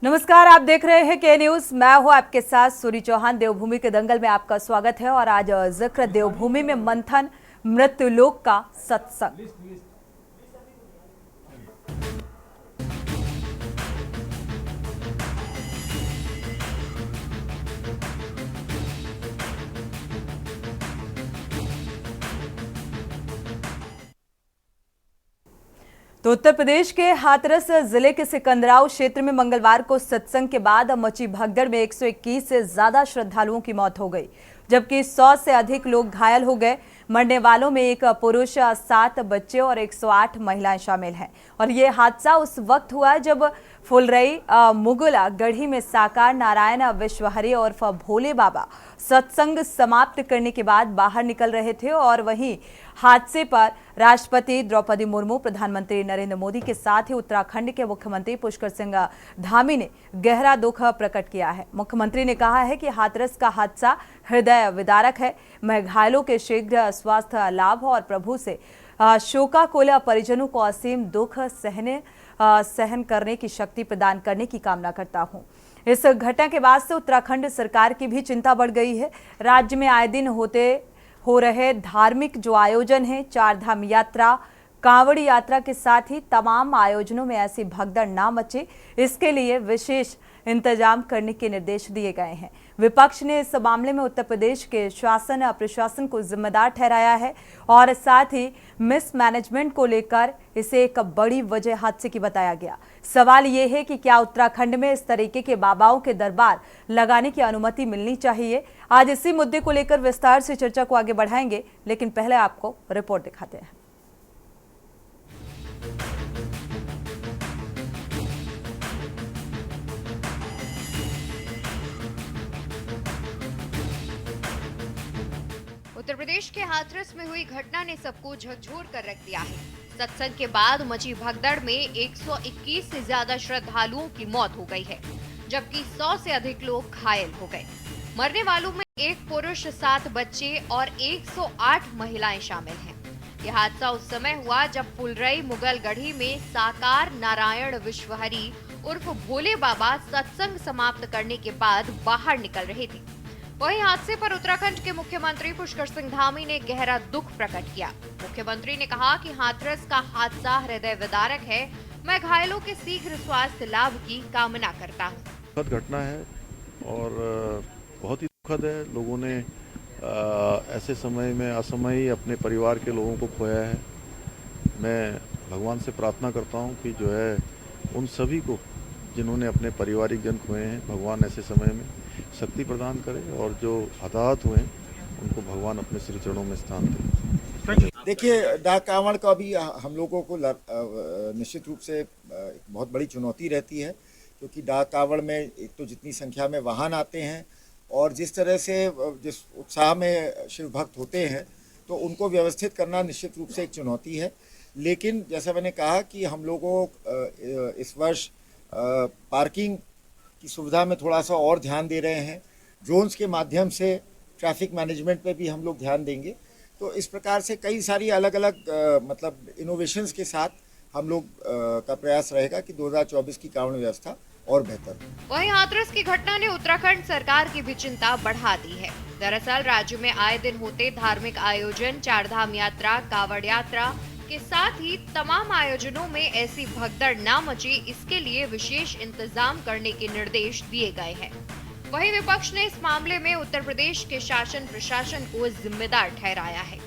नमस्कार, आप देख रहे हैं के न्यूज। मैं हूं आपके साथ सूरी चौहान। देवभूमि के दंगल में आपका स्वागत है और आज जिक्र देवभूमि में मंथन मृत्युलोक का सत्संग। तो उत्तर प्रदेश के हाथरस जिले के सिकंदराव क्षेत्र में मंगलवार को सत्संग के बाद मची भगदड़ में 121 से ज्यादा श्रद्धालुओं की मौत हो गई, जबकि 100 से अधिक लोग घायल हो गए। मरने वालों में एक पुरुष, 7 बच्चे और 108 महिलाएं शामिल हैं। और ये हादसा उस वक्त हुआ जब फुलरई मुगला गढ़ी में साकार नारायण विश्वहरि उर्फ भोले बाबा सत्संग समाप्त करने के बाद बाहर निकल रहे थे। और वहीं हादसे पर राष्ट्रपति द्रौपदी मुर्मू, प्रधानमंत्री नरेंद्र मोदी के साथ ही उत्तराखंड के मुख्यमंत्री पुष्कर सिंह धामी ने गहरा दुख प्रकट किया है। मुख्यमंत्री ने कहा है कि हाथरस का हादसा हृदय विदारक है। मैं घायलों के शीघ्र स्वास्थ्य लाभ और प्रभु से शोकाकुल परिजनों को असीम दुख सहन करने की शक्ति प्रदान करने की कामना करता हूं। इस घटना के बाद से उत्तराखंड सरकार की भी चिंता बढ़ गई है। राज्य में आए दिन हो रहे धार्मिक जो आयोजन हैं, 4 धाम यात्रा, कांवड़ी यात्रा के साथ ही तमाम आयोजनों में ऐसी भगदड़ ना मचे, इसके लिए विशेष इंतजाम करने के निर्देश दिए गए हैं। विपक्ष ने इस मामले में उत्तर प्रदेश के शासन प्रशासन को जिम्मेदार ठहराया है और साथ ही मिसमैनेजमेंट को लेकर इसे एक बड़ी वजह हादसे की बताया गया। सवाल ये है कि क्या उत्तराखंड में इस तरीके के बाबाओं के दरबार लगाने की अनुमति मिलनी चाहिए। आज इसी मुद्दे को लेकर विस्तार से चर्चा को आगे बढ़ाएंगे, लेकिन पहले आपको रिपोर्ट दिखाते हैं। उत्तर प्रदेश के हाथरस में हुई घटना ने सबको झकझोर कर रख दिया है। सत्संग के बाद मची भगदड़ में 121 से ज्यादा श्रद्धालुओं की मौत हो गई है, जबकि 100 से अधिक लोग घायल हो गए। मरने वालों में एक पुरुष, 7 बच्चे और 108 महिलाएं शामिल हैं। यह हादसा उस समय हुआ जब फुलरई मुगलगढ़ी में साकार नारायण विश्वहरि उर्फ भोले बाबा सत्संग समाप्त करने के बाद बाहर निकल रहे थे। वहीं हादसे पर उत्तराखंड के मुख्यमंत्री पुष्कर सिंह धामी ने गहरा दुख प्रकट किया। मुख्यमंत्री ने कहा कि हाथरस का हादसा हृदय विदारक है। मैं घायलों के शीघ्र स्वास्थ्य लाभ की कामना करता हूं। दुखद घटना है और बहुत ही दुखद है। लोगों ने ऐसे समय में असमय ही अपने परिवार के लोगों को खोया है। मैं भगवान से प्रार्थना करता हूं कि जो है उन सभी को जिन्होंने अपने पारिवारिक जन खोए हैं, भगवान ऐसे समय में शक्ति प्रदान करे और जो हताहत हुए हैं उनको भगवान अपने श्री चरणों में स्थान दे। देखिए, डाक कांवड़ का भी हम लोगों को निश्चित रूप से बहुत बड़ी चुनौती रहती है, क्योंकि डाक कांवड़ में एक तो जितनी संख्या में वाहन आते हैं और जिस तरह से जिस उत्साह में शिव भक्त होते हैं, तो उनको व्यवस्थित करना निश्चित रूप से एक चुनौती है। लेकिन जैसा मैंने कहा कि हम लोगों इस वर्ष पार्किंग की सुविधा में थोड़ा सा और ध्यान दे रहे हैं। ड्रोन्स के माध्यम से ट्रैफिक मैनेजमेंट पे भी हम लोग ध्यान देंगे। तो इस प्रकार से कई सारी अलग अलग मतलब इनोवेशंस के साथ हम लोग का प्रयास रहेगा कि 2024 की कांवड़ व्यवस्था और बेहतर हो। वहीं हाथरस की घटना ने उत्तराखंड सरकार की भी चिंता बढ़ा दी है। दरअसल राज्य में आए दिन होते धार्मिक आयोजन, 4 धाम यात्रा, कांवड़ यात्रा के साथ ही तमाम आयोजनों में ऐसी भगदड़ न मचे, इसके लिए विशेष इंतजाम करने के निर्देश दिए गए हैं। वहीं विपक्ष ने इस मामले में उत्तर प्रदेश के शासन प्रशासन को जिम्मेदार ठहराया है।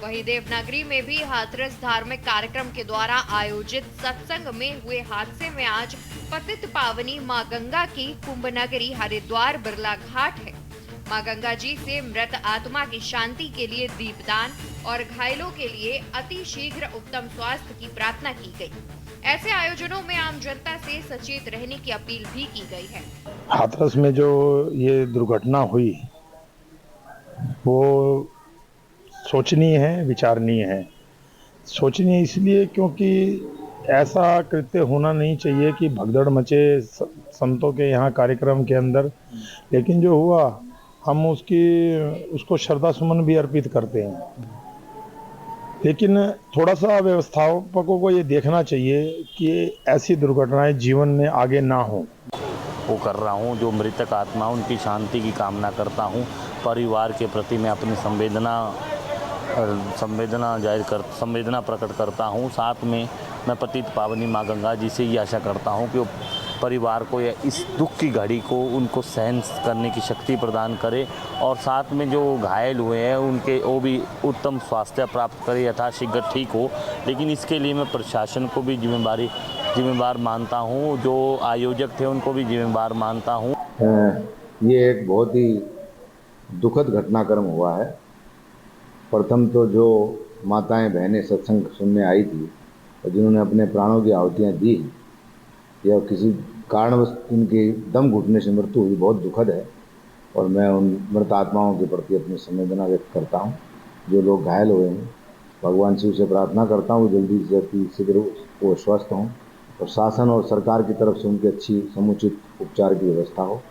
वहीं देवनागरी में भी हाथरस धार्मिक कार्यक्रम के द्वारा आयोजित सत्संग में हुए हादसे में आज पतित पावनी मां गंगा की कुंभ नगरी हरिद्वार बिरला घाट है। मां गंगा जी से मृत आत्मा की शांति के लिए दीपदान और घायलों के लिए अति शीघ्र उत्तम स्वास्थ्य की प्रार्थना की गई। ऐसे आयोजनों में आम जनता से सचेत रहने की अपील भी की गई है। हाथरस में जो ये दुर्घटना हुई वो सोचनीय है, विचारणीय है। सोचनीय इसलिए क्योंकि ऐसा कृत्य होना नहीं चाहिए कि भगदड़ मचे संतों के यहाँ कार्यक्रम के अंदर। लेकिन जो हुआ, हम उसको श्रद्धा सुमन भी अर्पित करते हैं। लेकिन थोड़ा सा व्यवस्थापकों को ये देखना चाहिए कि ऐसी दुर्घटनाएं जीवन में आगे ना हो। को कर रहा हूँ। जो मृतक आत्मा उनकी शांति की कामना करता हूँ। परिवार के प्रति मैं अपनी संवेदना प्रकट करता हूँ। साथ में मैं पतित पावनी माँ गंगा जी से ये आशा करता हूँ कि वो परिवार को या इस दुख की घड़ी को उनको सहन करने की शक्ति प्रदान करे, और साथ में जो घायल हुए हैं उनके वो भी उत्तम स्वास्थ्य प्राप्त करे, यथाशीघ्र ठीक हो। लेकिन इसके लिए मैं प्रशासन को भी जिम्मेवार मानता हूँ, जो आयोजक थे उनको भी जिम्मेवार मानता हूँ। ये एक बहुत ही दुखद घटनाक्रम हुआ है। प्रथम तो जो माताएं बहनें सत्संग सुनने आई थी और जिन्होंने अपने प्राणों की आहुतियाँ दी या किसी कारणवश उनकी दम घुटने से मृत्यु हुई, बहुत दुखद है। और मैं उन मृत आत्माओं के प्रति अपनी संवेदना व्यक्त करता हूँ। जो लोग घायल हुए हैं, भगवान शिव से प्रार्थना करता हूँ जल्दी से शीघ्र वो स्वस्थ हों और शासन और सरकार की तरफ से उनकी अच्छी समुचित उपचार की व्यवस्था हो।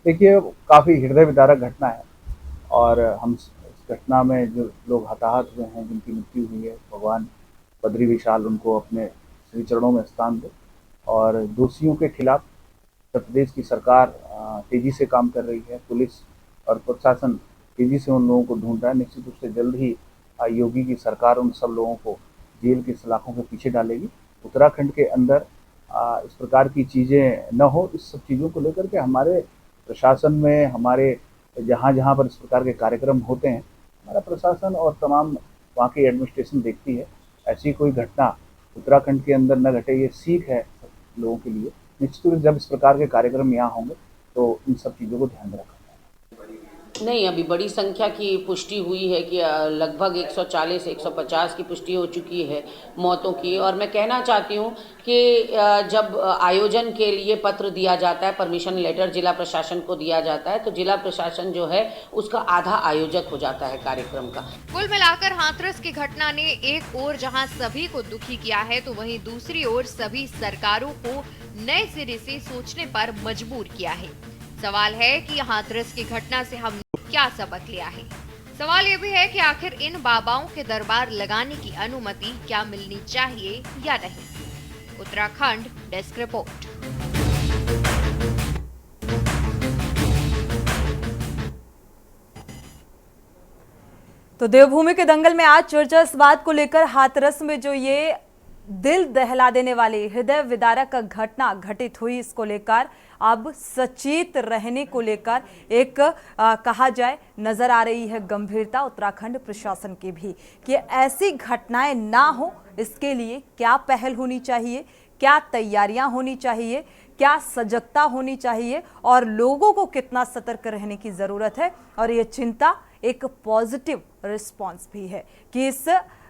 देखिए, काफ़ी हृदय विदारक घटना है और हम इस घटना में जो लोग हताहत हुए हैं, जिनकी मृत्यु हुई है, भगवान बद्री विशाल उनको अपने श्री चरणों में स्थान दे। और दोषियों के खिलाफ उत्तर प्रदेश की सरकार तेज़ी से काम कर रही है। पुलिस और प्रशासन तेज़ी से उन लोगों को ढूंढ रहा है। निश्चित रूप से जल्द ही योगी की सरकार उन सब लोगों को जेल की सलाखों के पीछे डालेगी। उत्तराखंड के अंदर इस प्रकार की चीज़ें न हो, इस सब चीज़ों को लेकर के हमारे प्रशासन में, हमारे जहाँ पर इस प्रकार के कार्यक्रम होते हैं, हमारा प्रशासन और तमाम वहाँ की एडमिनिस्ट्रेशन देखती है। ऐसी कोई घटना उत्तराखंड के अंदर न घटे, ये सीख है लोगों के लिए। निश्चित रूप से जब इस प्रकार के कार्यक्रम यहाँ होंगे तो इन सब चीज़ों को ध्यान में रखा नहीं, अभी बड़ी संख्या की पुष्टि हुई है कि लगभग 140-150 की पुष्टि हो चुकी है मौतों की। और मैं कहना चाहती हूँ कि जब आयोजन के लिए पत्र दिया जाता है, परमिशन लेटर जिला प्रशासन को दिया जाता है, तो जिला प्रशासन जो है उसका आधा आयोजक हो जाता है कार्यक्रम का। कुल मिलाकर हाथरस की घटना ने एक ओर जहां सभी को दुखी किया है, तो वहीं दूसरी ओर सभी सरकारों को नए सिरे से सोचने पर मजबूर किया है। सवाल है कि हाथरस की घटना से हम क्या सबक लिया है। सवाल ये भी है कि आखिर इन बाबाओं के दरबार लगाने की अनुमति क्या मिलनी चाहिए या नहीं। Uttarakhand desk report. तो देवभूमि के दंगल में आज चर्चा इस बात को लेकर हाथरस में जो ये दिल दहला देने वाली हृदय विदारक घटना घटित हुई, इसको लेकर अब सचेत रहने को लेकर एक कहा जाए नजर आ रही है गंभीरता उत्तराखंड प्रशासन की भी कि ऐसी घटनाएं ना हो, इसके लिए क्या पहल होनी चाहिए, क्या तैयारियां होनी चाहिए, क्या सजगता होनी चाहिए और लोगों को कितना सतर्क रहने की जरूरत है। और ये चिंता एक पॉजिटिव रिस्पॉन्स भी है कि इस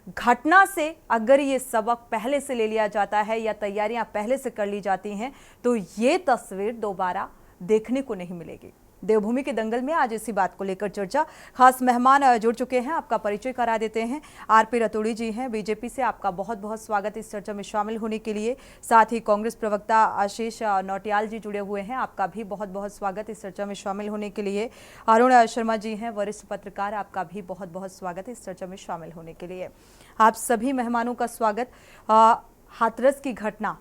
घटना से अगर ये सबक पहले से ले लिया जाता है या तैयारियां पहले से कर ली जाती हैं तो ये तस्वीर दोबारा देखने को नहीं मिलेगी। देवभूमि के दंगल में आज इसी बात को लेकर चर्चा, खास मेहमान जुड़ चुके हैं, आपका परिचय करा देते हैं। आरपी रतूड़ी जी हैं बीजेपी से, आपका बहुत बहुत स्वागत इस चर्चा में शामिल होने के लिए। साथ ही कांग्रेस प्रवक्ता आशीष नौटियाल जी जुड़े हुए हैं, आपका भी बहुत बहुत स्वागत इस चर्चा में शामिल होने के लिए। अरुण शर्मा जी हैं वरिष्ठ पत्रकार, आपका भी बहुत बहुत स्वागत इस चर्चा में शामिल होने के लिए। आप सभी मेहमानों का स्वागत। हाथरस की घटना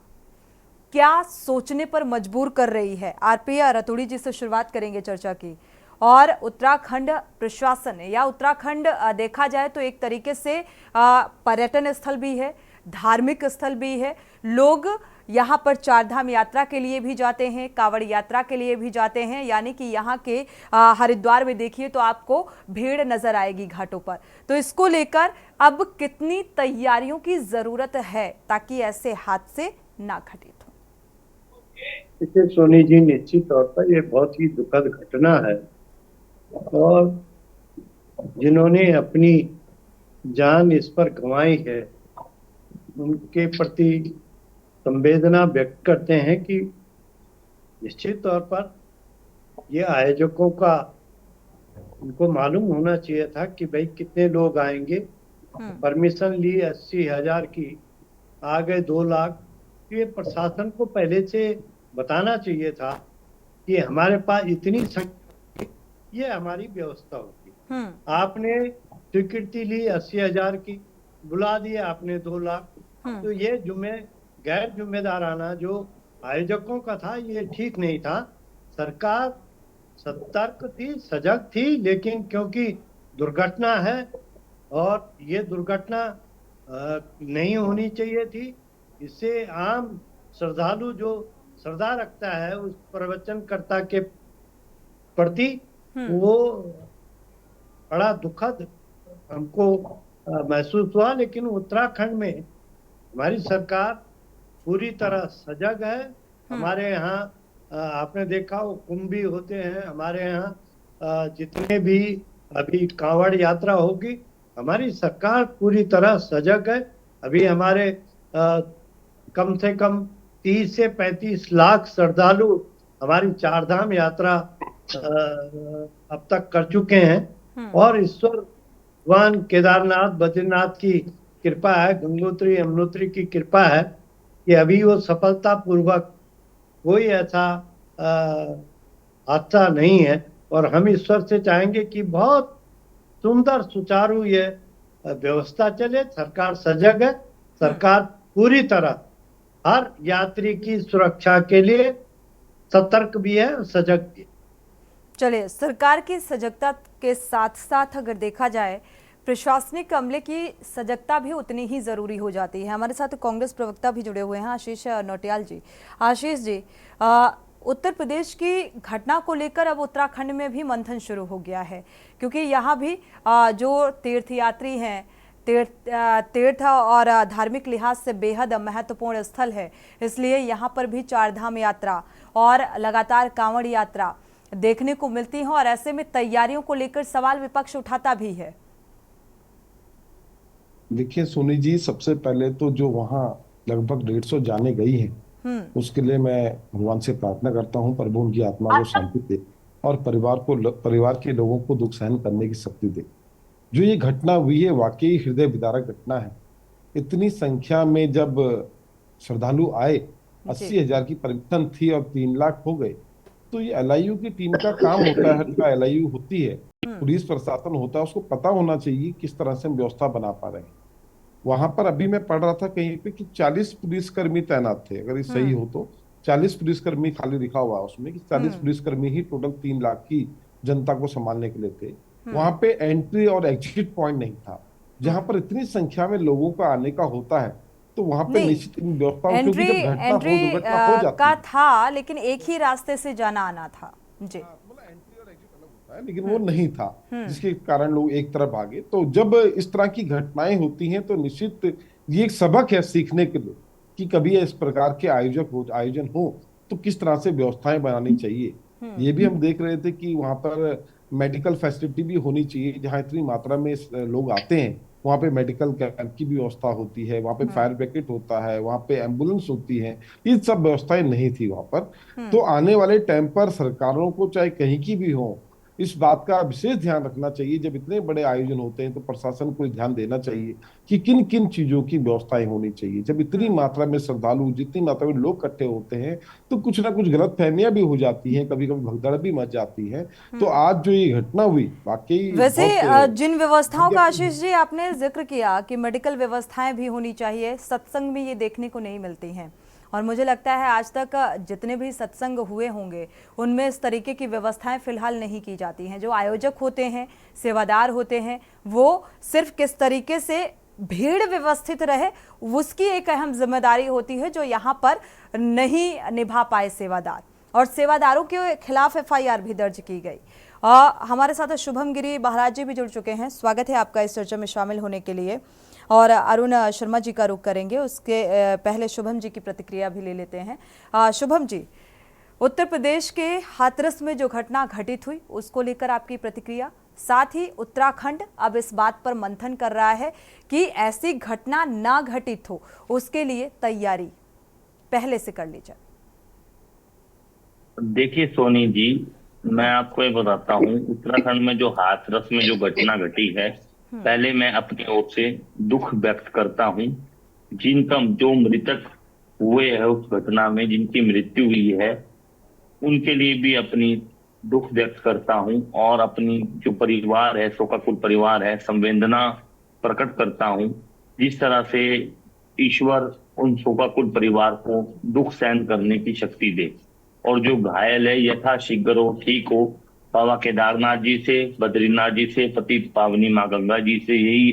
क्या सोचने पर मजबूर कर रही है? आरपी रतूड़ी जी से शुरुआत करेंगे चर्चा की। और उत्तराखंड प्रशासन या उत्तराखंड देखा जाए तो एक तरीके से पर्यटन स्थल भी है, धार्मिक स्थल भी है। लोग यहाँ पर चारधाम यात्रा के लिए भी जाते हैं, कांवड़ यात्रा के लिए भी जाते हैं, यानी कि यहाँ के हरिद्वार में देखिए तो आपको भीड़ नजर आएगी घाटों पर। तो इसको लेकर अब कितनी तैयारियों की जरूरत है ताकि ऐसे हादसे ना घटित हो? देखिए सोनी जी, निश्चित तौर पर ये बहुत ही दुखद घटना है और जिन्होंने अपनी जान इस पर गंवाई है उनके प्रति संवेदना व्यक्त करते हैं कि निश्चित तौर पर ये आयोजकों का उनको मालूम होना चाहिए था कि भाई कितने लोग आएंगे। परमिशन ली 80,000 की, आ गए 2 लाख। ये प्रशासन को पहले से बताना चाहिए था कि हमारे पास इतनी संख्या, ये हमारी व्यवस्था होगी। आपने स्वीकृति ली 80,000 की, बुला दिए आपने 2 लाख। तो ये गैर जिम्मेदाराना जो आयोजकों का था, ये ठीक नहीं था। सरकार सतर्क थी, सजग थी, लेकिन क्योंकि दुर्घटना है और ये दुर्घटना नहीं होनी चाहिए थी, इससे आम श्रद्धालु जो श्रद्धा रखता है उस प्रवचनकर्ता के प्रति, वो बड़ा दुखद हमको महसूस हुआ। लेकिन उत्तराखंड में हमारी सरकार पूरी तरह सजग है। हमारे यहाँ आपने देखा वो कुंभ भी होते हैं, हमारे यहाँ जितने भी अभी कांवड़ यात्रा होगी, हमारी सरकार पूरी तरह सजग है। अभी हमारे कम से कम 30 से 35 लाख श्रद्धालु हमारी चारधाम यात्रा अब तक कर चुके हैं। और ईश्वर भगवान केदारनाथ बद्रीनाथ की कृपा है, गंगोत्री यमुनोत्री की कृपा है कि अभी वो सफलता पूर्वक कोई ऐसा हादसा नहीं है। और हम ईश्वर से चाहेंगे कि बहुत सुंदर सुचारू ये व्यवस्था चले। सरकार सजग है, सरकार पूरी तरह हर यात्री की सुरक्षा के लिए सतर्क भी है, सजग भी है। चलिए, सरकार की सजगता के साथ साथ अगर देखा जाए प्रशासनिक अमले की सजगता भी उतनी ही जरूरी हो जाती है। हमारे साथ कांग्रेस प्रवक्ता भी जुड़े हुए हैं, आशीष नौटियाल जी। आशीष जी, उत्तर प्रदेश की घटना को लेकर अब उत्तराखंड में भी मंथन शुरू हो गया है, क्योंकि यहाँ भी जो तीर्थयात्री हैं, तीर्थ और धार्मिक लिहाज से बेहद महत्वपूर्ण स्थल है, इसलिए यहाँ पर भी चारधाम यात्रा और लगातार कांवड़ यात्रा देखने को मिलती है। और ऐसे में तैयारियों को लेकर सवाल विपक्ष उठाता भी है। देखिए सोनी जी, सबसे पहले तो जो वहाँ लगभग 150 जाने गई हैं, उसके लिए मैं भगवान से प्रार्थना करता हूँ प्रभु उनकी आत्मा को शांति दे और परिवार के लोगों को दुख सहन करने की शक्ति दे। जो ये घटना हुई है वाकई हृदय विदारक घटना है। इतनी संख्या में जब श्रद्धालु आए, 80,000 की परमिशन थी और 3 लाख हो गए, तो ये एलआईयू की टीम का काम होता है। हर जगह एलआईयू होती है, पुलिस प्रशासन होता है, उसको पता होना चाहिए किस तरह से हम व्यवस्था बना पा रहे हैं। वहां पर अभी मैं पढ़ रहा था कहीं पे कि 40 पुलिसकर्मी तैनात थे, अगर ये सही हो तो 40 पुलिसकर्मी खाली लिखा हुआ है उसमें कि 40 पुलिसकर्मी ही टोटल 3 लाख की जनता को संभालने के लिए थे। वहां पे एंट्री और एग्जिट पॉइंट नहीं था। जहां पर इतनी संख्या में लोगों का आने का होता है तो वहां पे निश्चित व्यवस्था एंट्री का था, लेकिन एक ही रास्ते से जाना आना था जी। एंट्री और एग्जिट अलग होता है, लेकिन वो नहीं था, जिसके कारण लोग एक तरफ भागे। तो जब इस तरह की घटनाएं होती हैं तो निश्चित ये एक सबक है सीखने के लिए कि कभी इस प्रकार के आयोजन हो तो किस तरह से व्यवस्थाएं बनानी चाहिए। ये भी हम देख रहे थे कि वहां पर मेडिकल फैसिलिटी भी होनी चाहिए। जहां इतनी मात्रा में लोग आते हैं वहाँ पे मेडिकल कैंप की भी व्यवस्था होती है, वहाँ पे फायर ब्रिगेड होता है, वहाँ पे एम्बुलेंस होती है। ये सब व्यवस्थाएं नहीं थी वहाँ पर। तो आने वाले टाइम पर सरकारों को चाहे कहीं की भी हो, इस बात का विशेष ध्यान रखना चाहिए। जब इतने बड़े आयोजन होते हैं तो प्रशासन को ध्यान देना चाहिए कि किन किन चीजों की व्यवस्थाएं होनी चाहिए। जब इतनी मात्रा में श्रद्धालु, जितनी मात्रा में लोग इकट्ठे होते हैं तो कुछ ना कुछ गलत फहमियां भी हो जाती हैं, कभी कभी भगदड़ भी मच जाती है। तो आज जो ये घटना हुई वाकई, वैसे जिन व्यवस्थाओं का आशीष जी आपने जिक्र किया कि मेडिकल व्यवस्थाएं भी होनी चाहिए, सत्संग में ये देखने को नहीं मिलती हैं। और मुझे लगता है आज तक जितने भी सत्संग हुए होंगे उनमें इस तरीके की व्यवस्थाएं फिलहाल नहीं की जाती हैं। जो आयोजक होते हैं, सेवादार होते हैं, वो सिर्फ किस तरीके से भीड़ व्यवस्थित रहे उसकी एक अहम जिम्मेदारी होती है, जो यहाँ पर नहीं निभा पाए सेवादार। और सेवादारों के खिलाफ एफआईआर भी दर्ज की गई। हमारे साथ शुभम गिरी महाराज जी भी जुड़ चुके हैं। स्वागत है आपका इस चर्चा में शामिल होने के लिए। और अरुण शर्मा जी का रुख करेंगे, उसके पहले शुभम जी की प्रतिक्रिया भी ले लेते हैं। शुभम जी, उत्तर प्रदेश के हाथरस में जो घटना घटित हुई उसको लेकर आपकी प्रतिक्रिया, साथ ही उत्तराखंड अब इस बात पर मंथन कर रहा है कि ऐसी घटना ना घटित हो उसके लिए तैयारी पहले से कर ली जाए। देखिए सोनी जी, मैं आपको ये बताता हूँ, उत्तराखंड में जो हाथरस में जो घटना घटी है, पहले मैं अपनी ओर से दुख व्यक्त करता हूँ। जिनका जो मृतक हुए हैं उस घटना में, जिनकी मृत्यु हुई है, उनके लिए भी अपनी दुख व्यक्त करता हूँ और अपनी जो परिवार है, शोकाकुल परिवार है, संवेदना प्रकट करता हूँ। जिस तरह से ईश्वर उन शोकाकुल परिवार को दुख सहन करने की शक्ति दे, और जो घायल है यथाशीघ्र हो, ठीक हो। बाबा केदारनाथ जी से, बद्रीनाथ जी से, पतित पावनी माँ गंगा जी से यही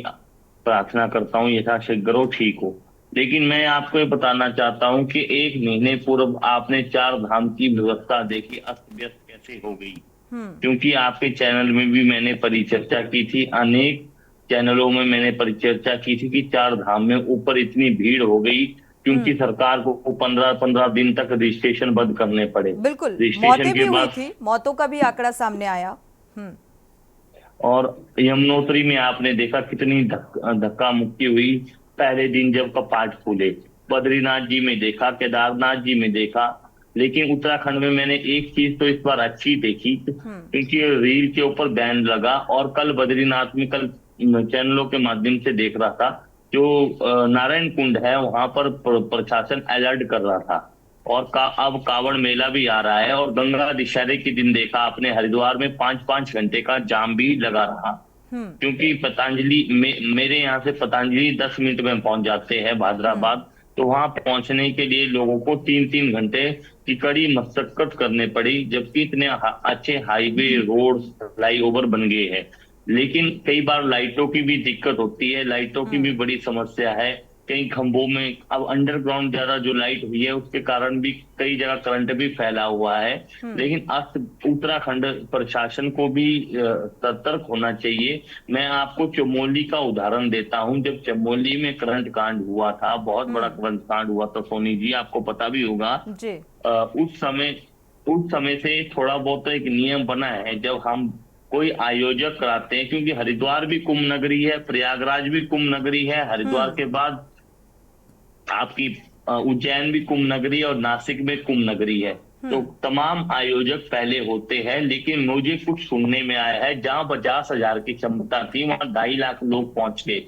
प्रार्थना करता हूँ, यथाशीघ्र हो, ठीक हो। लेकिन मैं आपको ये बताना चाहता हूँ कि 1 महीने पूर्व आपने 4 धाम की व्यवस्था देखी अस्त व्यस्त कैसे हो गई। क्योंकि आपके चैनल में भी मैंने परिचर्चा की थी, अनेक चैनलों में मैंने परिचर्चा की थी कि 4 धाम में ऊपर इतनी भीड़ हो गई क्योंकि सरकार को 15-15 दिन तक रजिस्ट्रेशन बंद करने पड़े। बिल्कुल, रजिस्ट्रेशन मौतें भी के हुई बाद थी, मौतों का भी आंकड़ा सामने आया। और यमुनोत्री में आपने देखा कितनी धक्का मुक्की हुई पहले दिन जब कपाट खुले। बद्रीनाथ जी में देखा, केदारनाथ जी में देखा, लेकिन उत्तराखंड में मैंने एक चीज तो इस बार अच्छी देखी, क्योंकि रील के ऊपर बैन लगा। और कल बद्रीनाथ में, कल चैनलों के माध्यम से देख रहा था, जो नारायण कुंड है वहां पर प्रशासन अलर्ट कर रहा था। और अब कांवड़ मेला भी आ रहा है, और गंगा दशहरे के दिन देखा आपने हरिद्वार में 5-5 घंटे का जाम भी लगा रहा, क्योंकि पतंजलि मेरे यहाँ से पतंजलि 10 मिनट में पहुंच जाते हैं भादराबाद, तो वहां पहुंचने के लिए लोगों को 3-3 घंटे की कड़ी मशक्कत करने पड़ी, जबकि इतने अच्छे हाईवे, रोड, फ्लाईओवर बन गए हैं। लेकिन कई बार लाइटों की भी दिक्कत होती है, लाइटों की भी बड़ी समस्या है। कई खंभों में अब अंडरग्राउंड ज्यादा जो लाइट हुई है उसके कारण भी कई जगह करंट भी फैला हुआ है। लेकिन उत्तराखंड प्रशासन को भी सतर्क होना चाहिए। मैं आपको चमोली का उदाहरण देता हूं। जब चमोली में करंट कांड हुआ था, बहुत बड़ा करंट कांड हुआ था सोनी जी, आपको पता भी होगा। उस समय से थोड़ा बहुत एक नियम बना है, जब हम कोई आयोजक कराते हैं, क्योंकि हरिद्वार भी कुंभ नगरी है, प्रयागराज भी कुंभ नगरी है, हरिद्वार के बाद आपकी उज्जैन भी कुंभ नगरी है और नासिक में कुंभ नगरी है। तो तमाम आयोजक पहले होते हैं, लेकिन मुझे कुछ सुनने में आया है जहां 50,000 की क्षमता थी वहां 2.5 लाख लोग पहुंच गए।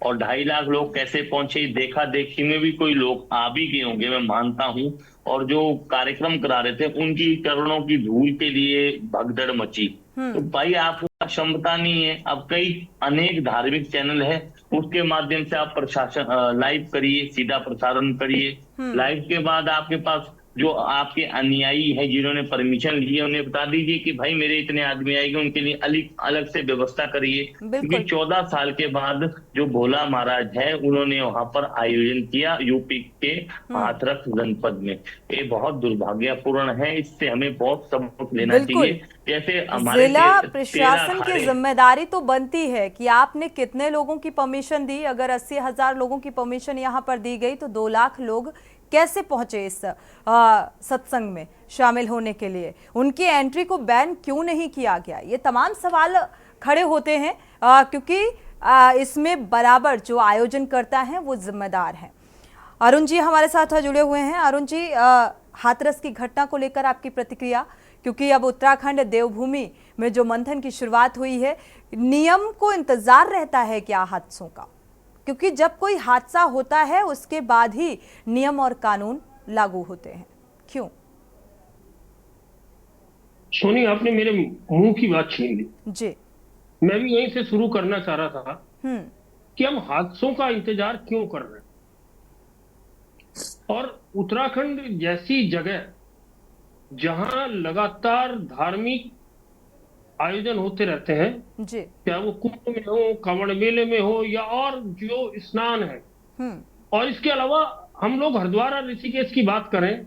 और 2.5 लाख लोग कैसे पहुंचे, देखा देखी में भी कोई लोग आ भी गए होंगे, मैं मानता हूं। और जो कार्यक्रम करा रहे थे उनकी चरणों की धूल के लिए भगदड़ मची। तो भाई आपको क्षमता नहीं है। अब कई अनेक धार्मिक चैनल है, उसके माध्यम से आप प्रशासन लाइव करिए, सीधा प्रसारण करिए। लाइव के बाद आपके पास जो आपके अनुयायी है जिन्होंने परमिशन ली है उन्हें बता दीजिए कि भाई मेरे इतने आदमी आएंगे, उनके लिए अलग से व्यवस्था करिए। क्योंकि 14 साल के बाद जो भोला महाराज है उन्होंने वहां पर आयोजन किया यूपी के हाथरस जनपद में। ये बहुत दुर्भाग्यपूर्ण है, इससे हमें बहुत सबक लेना चाहिए। जैसे हमारे जिला प्रशासन की जिम्मेदारी तो बनती है कि आपने कितने लोगों की परमिशन दी। अगर 80,000 लोगों की परमिशन यहाँ पर दी गई तो 2 लाख लोग कैसे पहुंचे इस सत्संग में शामिल होने के लिए? उनकी एंट्री को बैन क्यों नहीं किया गया? ये तमाम सवाल खड़े होते हैं, क्योंकि इसमें बराबर जो आयोजन करता है वो जिम्मेदार है। अरुण जी हमारे साथ जुड़े हुए हैं। अरुण जी, हाथरस की घटना को लेकर आपकी प्रतिक्रिया, क्योंकि अब उत्तराखंड देवभूमि में जो मंथन की शुरुआत हुई है, नियम को इंतजार रहता है क्या हादसों का? क्योंकि जब कोई हादसा होता है उसके बाद ही नियम और कानून लागू होते हैं, क्यों? सोनी, आपने मेरे मुंह की बात छीन ली जी। मैं भी यहीं से शुरू करना चाह रहा था कि हम हादसों का इंतजार क्यों कर रहे हैं। और उत्तराखंड जैसी जगह जहां लगातार धार्मिक आयोजन होते रहते हैं, चाहे वो कुंभ में हो, कांवड़ मेले में हो, या और जो स्नान है, और इसके अलावा हम लोग हरिद्वार और ऋषिकेश की बात करें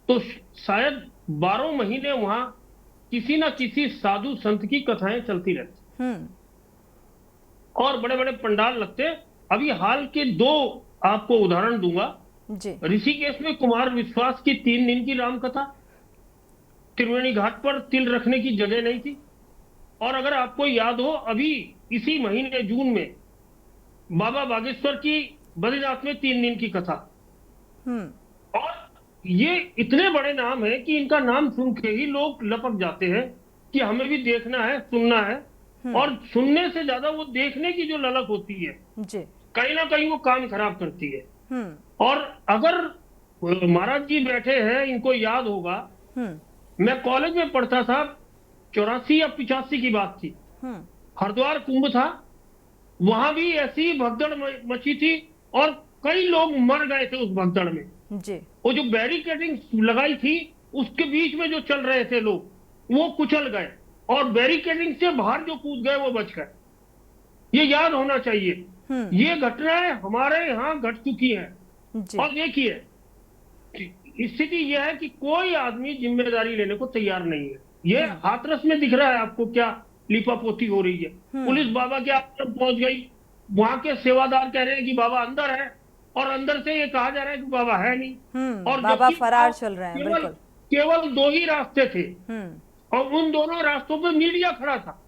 तो शायद 12 महीने वहां किसी ना किसी साधु संत की कथाएं चलती रहती और बड़े बड़े पंडाल लगते। अभी हाल के 2 आपको उदाहरण दूंगा। ऋषिकेश में कुमार विश्वास की 3 दिन की राम कथा, त्रिवेणी घाट पर तिल रखने की जगह नहीं थी। और अगर आपको याद हो, अभी इसी महीने जून में बाबा बागेश्वर की बद्रीनाथ में 3 दिन की कथा। और ये इतने बड़े नाम है कि इनका नाम सुन के ही लोग लपक जाते हैं कि हमें भी देखना है, सुनना है। और सुनने से ज्यादा वो देखने की जो ललक होती है, कहीं ना कहीं वो काम खराब करती है। और अगर महाराज जी बैठे हैं, इनको याद होगा, मैं कॉलेज में पढ़ता था, 84 या 85 की बात थी, हरिद्वार कुंभ था, वहां भी ऐसी भगदड़ मची थी और कई लोग मर गए थे उस भगदड़ में जी। वो जो बैरिकेडिंग लगाई थी उसके बीच में जो चल रहे थे लोग वो कुचल गए और बैरिकेडिंग से बाहर जो कूद गए वो बच गए। ये याद होना चाहिए। ये घटनाएं हमारे यहाँ घट चुकी हैं। और देखिए स्थिति यह है कि कोई आदमी जिम्मेदारी लेने को तैयार नहीं है। ये हाथरस में दिख रहा है आपको क्या लिपापोती हो रही है। पुलिस बाबा के आश्रम पहुंच गई, वहां के सेवादार कह रहे हैं कि बाबा अंदर है और अंदर से ये कहा जा रहा है कि बाबा है नहीं। और बाबा फरार चल रहे हैं। केवल 2 ही रास्ते थे और उन दोनों रास्तों पे मीडिया खड़ा था।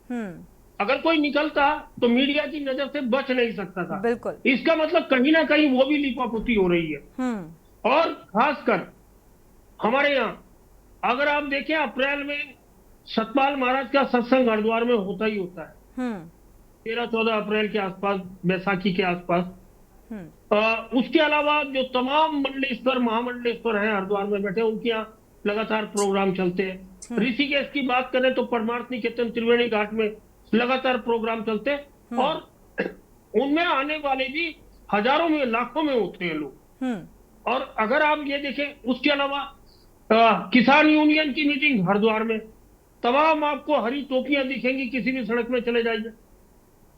अगर कोई निकलता तो मीडिया की नजर से बच नहीं सकता था। बिल्कुल। इसका मतलब कहीं ना कहीं वो भी लिपापोती हो रही है। और खासकर हमारे यहाँ अगर आप देखें अप्रैल में सतपाल महाराज का सत्संग हरिद्वार में होता ही होता है। 13-14 अप्रैल के आसपास, बैसाखी के आसपास। उसके अलावा जो तमाम मंडलेश्वर महामंडलेश्वर हैं हरिद्वार में बैठे, उनके यहाँ लगातार प्रोग्राम चलते हैं। ऋषिकेश की बात करें तो परमार्थ निकेतन त्रिवेणी घाट में लगातार प्रोग्राम चलते हैं और उनमें आने वाले भी हजारों में लाखों में होते हैं लोग। और अगर आप ये देखें उसके अलावा किसान यूनियन की मीटिंग हरिद्वार में, तमाम आपको हरी टोपियां दिखेंगी किसी भी सड़क में चले जाइए।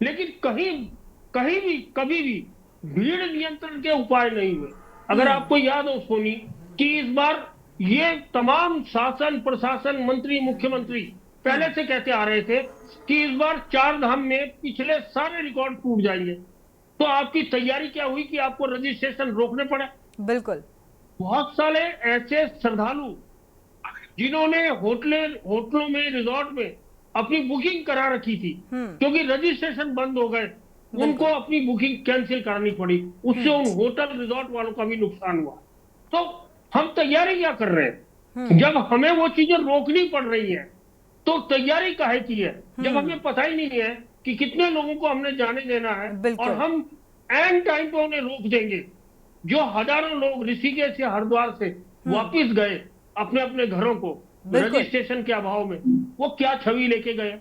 लेकिन कहीं भी कभी भी भीड़ नियंत्रण के उपाय नहीं हुए। अगर आपको याद हो सोनी कि इस बार ये तमाम शासन प्रशासन मंत्री मुख्यमंत्री पहले से कहते आ रहे थे कि इस बार 4 धाम में पिछले सारे रिकॉर्ड टूट जाएंगे। तो आपकी तैयारी क्या हुई कि आपको रजिस्ट्रेशन रोकने पड़े। बिल्कुल। बहुत सारे ऐसे श्रद्धालु जिन्होंने होटलों में रिजॉर्ट में अपनी बुकिंग करा रखी थी, क्योंकि रजिस्ट्रेशन बंद हो गए, उनको अपनी बुकिंग कैंसिल करानी पड़ी। उससे उन होटल रिजॉर्ट वालों का भी नुकसान हुआ। तो हम तैयारी क्या कर रहे हैं जब हमें वो चीजें रोकनी पड़ रही है? तो तैयारी काहे की है जब हमें पता ही नहीं है कि कितने लोगों को हमने जाने देना है और हम एंड टाइम पे उन्हें रोक देंगे। जो हजारों लोग ऋषिकेश से हरिद्वार से वापिस गए अपने अपने घरों को रजिस्ट्रेशन के अभाव में, वो क्या छवि लेके गए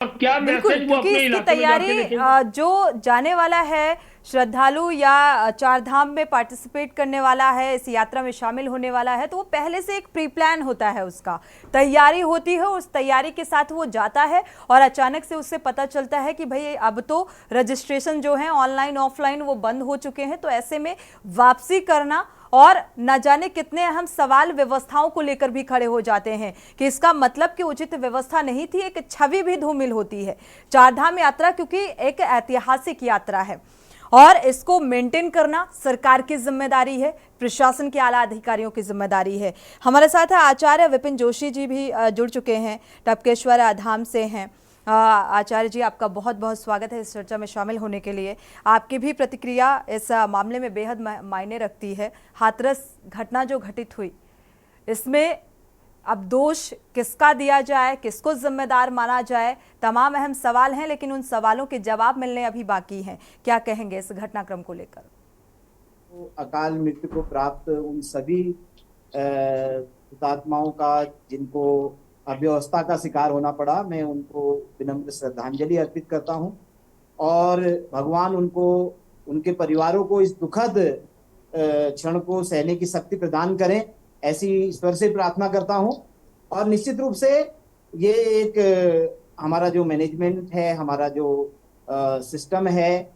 और क्या मैसेज वो अपने इलाके में जाके देखेंगे? जो जाने वाला है श्रद्धालु या 4 धाम में पार्टिसिपेट करने वाला है, इस यात्रा में शामिल होने वाला है, तो वो पहले से एक प्री प्लान होता है, उसका तैयारी होती है। उस तैयारी के साथ वो जाता है और अचानक से उससे पता चलता है कि भाई अब तो रजिस्ट्रेशन जो है ऑनलाइन ऑफलाइन वो बंद हो चुके हैं। तो ऐसे में वापसी करना और न जाने कितने अहम सवाल व्यवस्थाओं को लेकर भी खड़े हो जाते हैं कि इसका मतलब कि उचित व्यवस्था नहीं थी, एक छवि भी धूमिल होती है। 4 धाम यात्रा क्योंकि एक ऐतिहासिक यात्रा है और इसको मेंटेन करना सरकार की जिम्मेदारी है, प्रशासन के आला अधिकारियों की जिम्मेदारी है। हमारे साथ आचार्य विपिन जोशी जी भी जुड़ चुके हैं, टपकेश्वर धाम से हैं। आचार्य जी, आपका बहुत बहुत स्वागत है इस चर्चा में शामिल होने के लिए। आपकी भी प्रतिक्रिया इस मामले में बेहद मायने रखती है। हाथरस घटना जो घटित हुई, इसमें अब दोष किसका दिया जाए, किसको जिम्मेदार माना जाए, तमाम अहम सवाल हैं, लेकिन उन सवालों के जवाब मिलने अभी बाकी हैं। क्या कहेंगे इस घटनाक्रम को लेकर? तो अकाल मृत्यु को प्राप्त उन सभी हुतात्माओं का जिनको अव्यवस्था का शिकार होना पड़ा, मैं उनको विनम्र श्रद्धांजलि अर्पित करता हूं और भगवान उनको, उनके परिवारों को इस दुखद क्षण को सहने की शक्ति प्रदान करें, ऐसी ईश्वर से प्रार्थना करता हूं। और निश्चित रूप से ये एक हमारा जो मैनेजमेंट है, हमारा जो सिस्टम है,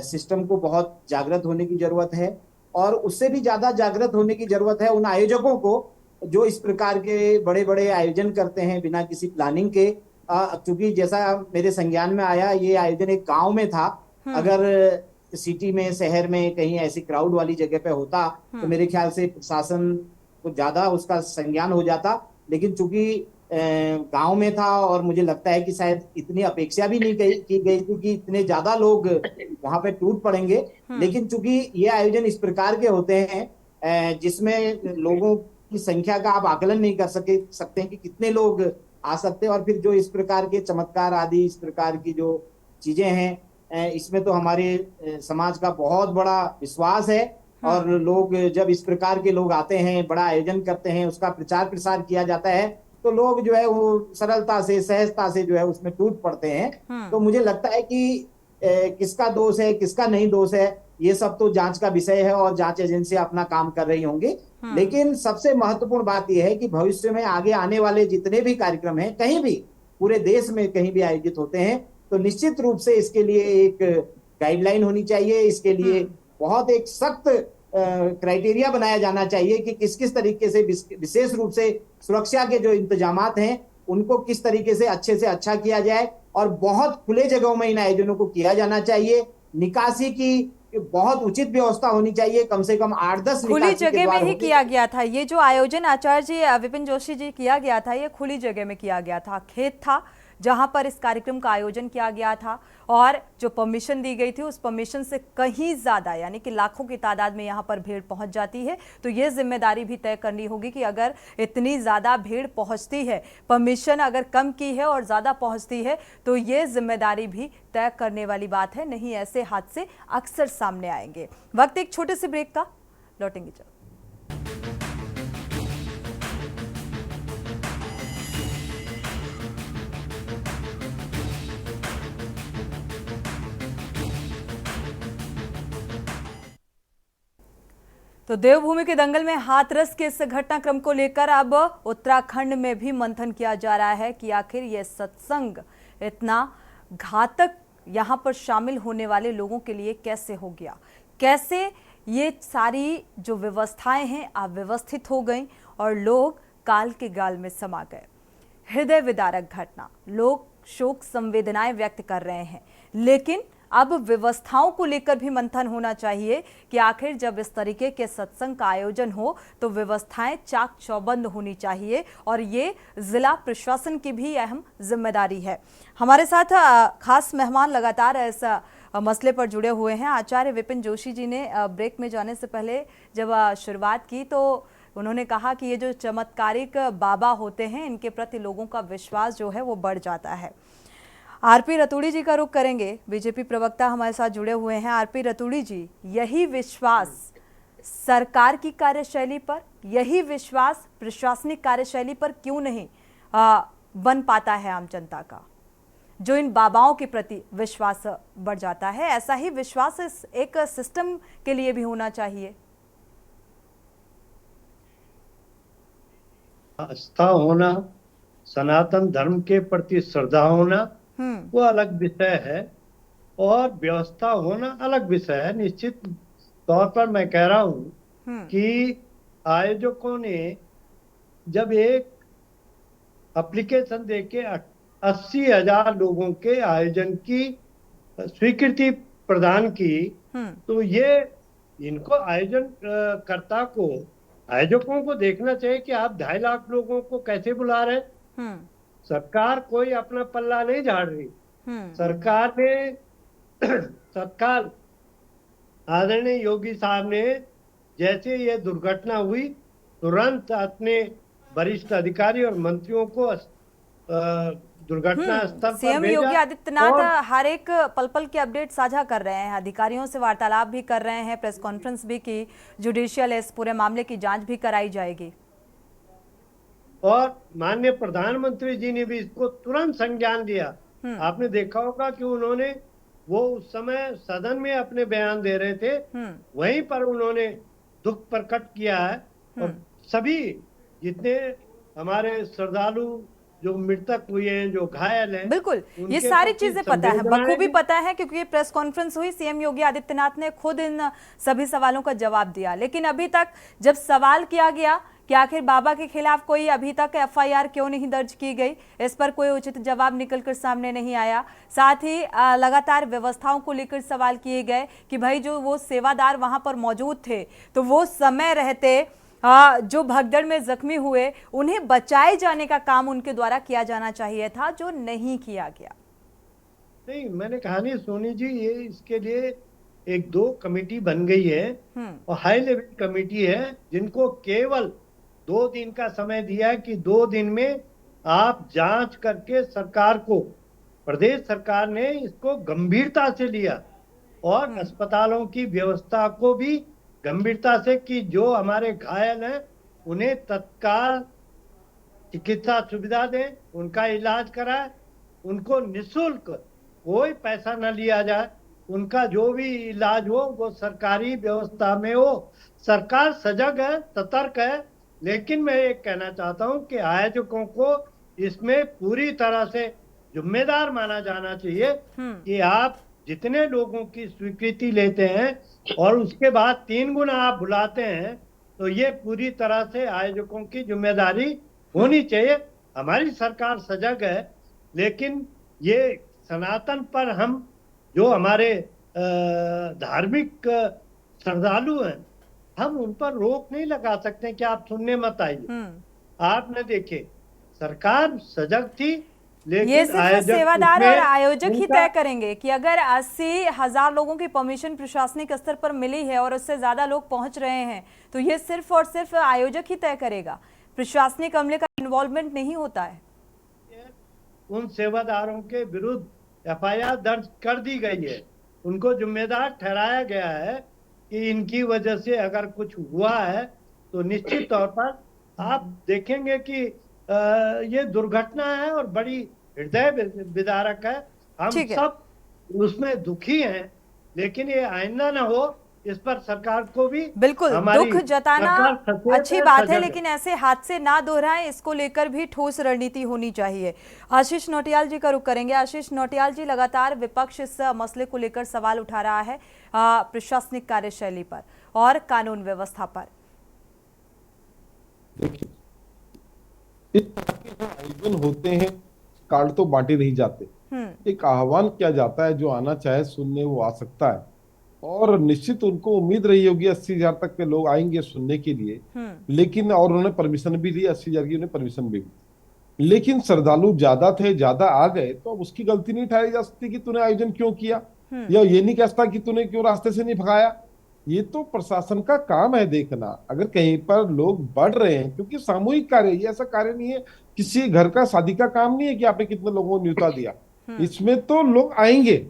सिस्टम को बहुत जागृत होने की जरूरत है और उससे भी ज्यादा जागृत होने की जरूरत है उन आयोजकों को जो इस प्रकार के बड़े बड़े आयोजन करते हैं बिना किसी प्लानिंग के। क्योंकि जैसा मेरे संज्ञान में आया, ये आयोजन एक गांव में था। अगर सिटी में, शहर में कहीं ऐसी क्राउड वाली जगह पे होता तो मेरे ख्याल से प्रशासन को ज्यादा उसका संज्ञान हो जाता। लेकिन चूंकि गांव में था और मुझे लगता है कि शायद इतनी अपेक्षा भी नहीं की गई थी कि इतने ज्यादा लोग वहां पे टूट पड़ेंगे। लेकिन चूंकि ये आयोजन इस प्रकार के होते हैं जिसमें लोगों की संख्या का आप आकलन नहीं कर सकते हैं कि कितने लोग आ सकते हैं, और फिर जो इस प्रकार के चमत्कार आदि, इस प्रकार की जो चीजें हैं, इसमें तो हमारे समाज का बहुत बड़ा विश्वास है। और लोग जब इस प्रकार के लोग आते हैं, बड़ा आयोजन करते हैं, उसका प्रचार प्रसार किया जाता है, तो लोग जो है वो सरलता से, सहजता से जो है उसमें टूट पड़ते हैं। तो मुझे लगता है कि किसका दोष है किसका नहीं दोष है, ये सब तो जांच का विषय है और जांच एजेंसी अपना काम कर रही होंगी। लेकिन सबसे महत्वपूर्ण बात यह है कि भविष्य में आगे आने वाले जितने भी कार्यक्रम हैं, कहीं भी पूरे देश में कहीं भी आयोजित होते हैं, तो निश्चित रूप से इसके लिए एक गाइडलाइन होनी चाहिए। इसके लिए बहुत एक सख्त क्राइटेरिया बनाया जाना चाहिए कि किस किस तरीके से विशेष रूप से सुरक्षा के जो इंतजामात हैं उनको किस तरीके से अच्छा किया जाए, और बहुत खुले जगहों में इन आयोजनों को किया जाना चाहिए। निकासी की बहुत उचित व्यवस्था होनी चाहिए, कम से कम 8-10 खुली जगह में ही किया गया था। ये जो आयोजन आचार्य जी विपिन जोशी जी किया गया था, ये खुली जगह में किया गया था। खेत था जहां पर इस कार्यक्रम का आयोजन किया गया था, और जो परमिशन दी गई थी उस परमिशन से कहीं ज्यादा यानी कि लाखों की तादाद में यहां पर भीड़ पहुंच जाती है। तो ये जिम्मेदारी भी तय करनी होगी कि अगर इतनी ज्यादा भीड़ पहुंचती है, परमिशन अगर कम की है और ज्यादा पहुंचती है, तो ये जिम्मेदारी भी तय करने वाली बात है। नहीं ऐसे हादसे अक्सर सामने आएंगे। वक्त एक छोटे से ब्रेक का, लौटेंगे जल्द। तो देवभूमि के दंगल में हाथरस के इस घटनाक्रम को लेकर अब उत्तराखंड में भी मंथन किया जा रहा है कि आखिर यह सत्संग इतना घातक यहां पर शामिल होने वाले लोगों के लिए कैसे हो गया, कैसे ये सारी जो व्यवस्थाएं हैं अव्यवस्थित हो गई और लोग काल के गाल में समा गए। हृदय विदारक घटना, लोग शोक संवेदनाएं व्यक्त कर रहे हैं, लेकिन अब व्यवस्थाओं को लेकर भी मंथन होना चाहिए कि आखिर जब इस तरीके के सत्संग का आयोजन हो तो व्यवस्थाएं चाक चौबंद होनी चाहिए, और ये जिला प्रशासन की भी अहम जिम्मेदारी है। हमारे साथ खास मेहमान लगातार इस मसले पर जुड़े हुए हैं। आचार्य विपिन जोशी जी ने ब्रेक में जाने से पहले जब शुरुआत की तो उन्होंने कहा कि ये जो चमत्कारिक बाबा होते हैं, इनके प्रति लोगों का विश्वास जो है वो बढ़ जाता है। आरपी रतूड़ी जी का रुख करेंगे, बीजेपी प्रवक्ता हमारे साथ जुड़े हुए हैं। आरपी रतूड़ी जी, यही विश्वास सरकार की कार्यशैली पर, यही विश्वास प्रशासनिक कार्यशैली पर क्यों नहीं बन पाता है आम जनता का, जो इन बाबाओं के प्रति विश्वास बढ़ जाता है? ऐसा ही विश्वास इस एक सिस्टम के लिए भी होना चाहिए। आस्था होना, सनातन धर्म के प्रति श्रद्धा होना वो अलग विषय है, और व्यवस्था होना अलग विषय है। निश्चित तौर पर मैं कह रहा हूं कि आयोजकों ने जब एक एप्लीकेशन देके 80,000 लोगों के आयोजन की स्वीकृति प्रदान की, तो ये इनको आयोजन कर्ता को, आयोजकों को देखना चाहिए कि आप 2.5 लाख लोगों को कैसे बुला रहे हैं। सरकार कोई अपना पल्ला नहीं झाड़ रही। सरकार ने तत्काल आदरणीय योगी साहब ने जैसे ये दुर्घटना हुई, तुरंत अपने वरिष्ठ अधिकारी और मंत्रियों को दुर्घटना स्थल पर सीएम योगी आदित्यनाथ हर एक पल पल के अपडेट साझा कर रहे हैं, अधिकारियों से वार्तालाप भी कर रहे हैं, प्रेस कॉन्फ्रेंस भी की, जुडिशियल इस पूरे मामले की जांच भी कराई जाएगी। और माननीय प्रधानमंत्री जी ने भी इसको तुरंत संज्ञान लिया। आपने देखा होगा कि उन्होंने वो उस समय सदन में अपने बयान दे रहे थे, वहीं पर उन्होंने दुख प्रकट किया है, और सभी जितने हमारे श्रद्धालु जो मृतक हुए हैं, जो घायल हैं, बिल्कुल ये सारी चीजें पता है, बखूबी पता है, क्योंकि ये प्रेस कॉन्फ्रेंस हुई, सीएम योगी आदित्यनाथ ने खुद इन सभी सवालों का जवाब दिया। लेकिन अभी तक जब सवाल किया गया कि आखिर बाबा के खिलाफ कोई अभी तक एफआईआर क्यों नहीं दर्ज की गई, इस पर कोई उचित जवाब निकलकर सामने नहीं आया। साथ ही लगातार व्यवस्थाओं को लेकर सवाल किए गए कि भाई जो वो सेवादार वहां पर मौजूद थे, तो वो समय रहते जो भगदड़ में जख्मी हुए उन्हें बचाए जाने का काम उनके द्वारा किया जाना चाहिए था, जो नहीं किया गया। नहीं, मैंने कहा नहीं सोनी जी, ये इसके लिए 1-2 कमेटी बन गई है, और हाई लेवल कमेटी है, जिनको केवल 2 दिन का समय दिया है कि 2 दिन में आप जांच करके सरकार को, प्रदेश सरकार ने इसको गंभीरता से लिया, और अस्पतालों की व्यवस्था को भी गंभीरता से, कि जो हमारे घायल हैं उन्हें तत्काल चिकित्सा सुविधा दें, उनका इलाज कराएं, उनको निःशुल्क कोई पैसा न लिया जाए, उनका जो भी इलाज हो वो सरकारी व्यवस्था में हो। सरकार सजग है, सतर्क है, लेकिन मैं ये कहना चाहता हूँ कि आयोजकों को इसमें पूरी तरह से जिम्मेदार माना जाना चाहिए कि आप जितने लोगों की स्वीकृति लेते हैं और उसके बाद 3 गुना आप बुलाते हैं, तो ये पूरी तरह से आयोजकों की जिम्मेदारी होनी चाहिए। हमारी सरकार सजग है, लेकिन ये सनातन पर हम जो हमारे धार्मिक श्रद्धालु हैं, हम उन पर रोक नहीं लगा सकते कि आप सुनने मत आइए। आपने देखे सरकार सजग थी, लेकिन ये सिर्फ सेवादार और आयोजक ही तय करेंगे कि अगर 80,000 लोगों की परमिशन प्रशासनिक स्तर पर मिली है और उससे ज्यादा लोग पहुंच रहे हैं, तो ये सिर्फ और सिर्फ आयोजक ही तय करेगा, प्रशासनिक अमले का इन्वॉल्वमेंट नहीं होता है। उन सेवादारों के विरुद्ध FIR दर्ज कर दी गई है, उनको जिम्मेदार ठहराया गया है कि इनकी वजह से अगर कुछ हुआ है तो निश्चित तौर पर आप देखेंगे कि ये दुर्घटना है और बड़ी हृदय विदारक है। हम सब उसमें दुखी हैं, लेकिन ये आइंदा न हो, इस पर सरकार को भी बिल्कुल दुख जताना अच्छी बात है, लेकिन ऐसे हादसे ना दोहराएं, इसको लेकर भी ठोस रणनीति होनी चाहिए। आशीष नौटियाल जी का रुख करेंगे। आशीष नौटियाल जी, लगातार विपक्ष इस मसले को लेकर सवाल उठा रहा है प्रशासनिक कार्यशैली पर और कानून व्यवस्था पर। देखिए, इस तरह के आयोजन होते हैं, कार्ड तो बांटे नहीं जाते, एक आह्वान किया जाता है, जो आना चाहे सुनने वो आ सकता है। और निश्चित उनको उम्मीद रही होगी 80,000 तक के लोग आएंगे सुनने के लिए, लेकिन और उन्होंने परमिशन भी ली, 80,000 की उन्हें परमिशन भी दी, लेकिन श्रद्धालु ज्यादा थे, ज्यादा आ गए, तो अब उसकी गलती नहीं ठहराई जा सकती कि तूने आयोजन क्यों किया, या ये नहीं कह सकता कि तूने क्यों रास्ते से नहीं भगाया। ये तो प्रशासन का काम है देखना। अगर कहीं पर लोग बढ़ रहे हैं, क्योंकि सामूहिक कार्य, ये ऐसा कार्य नहीं है, किसी घर का शादी का काम नहीं है कि आपने कितने लोगों को न्योता दिया, इसमें तो लोग आएंगे,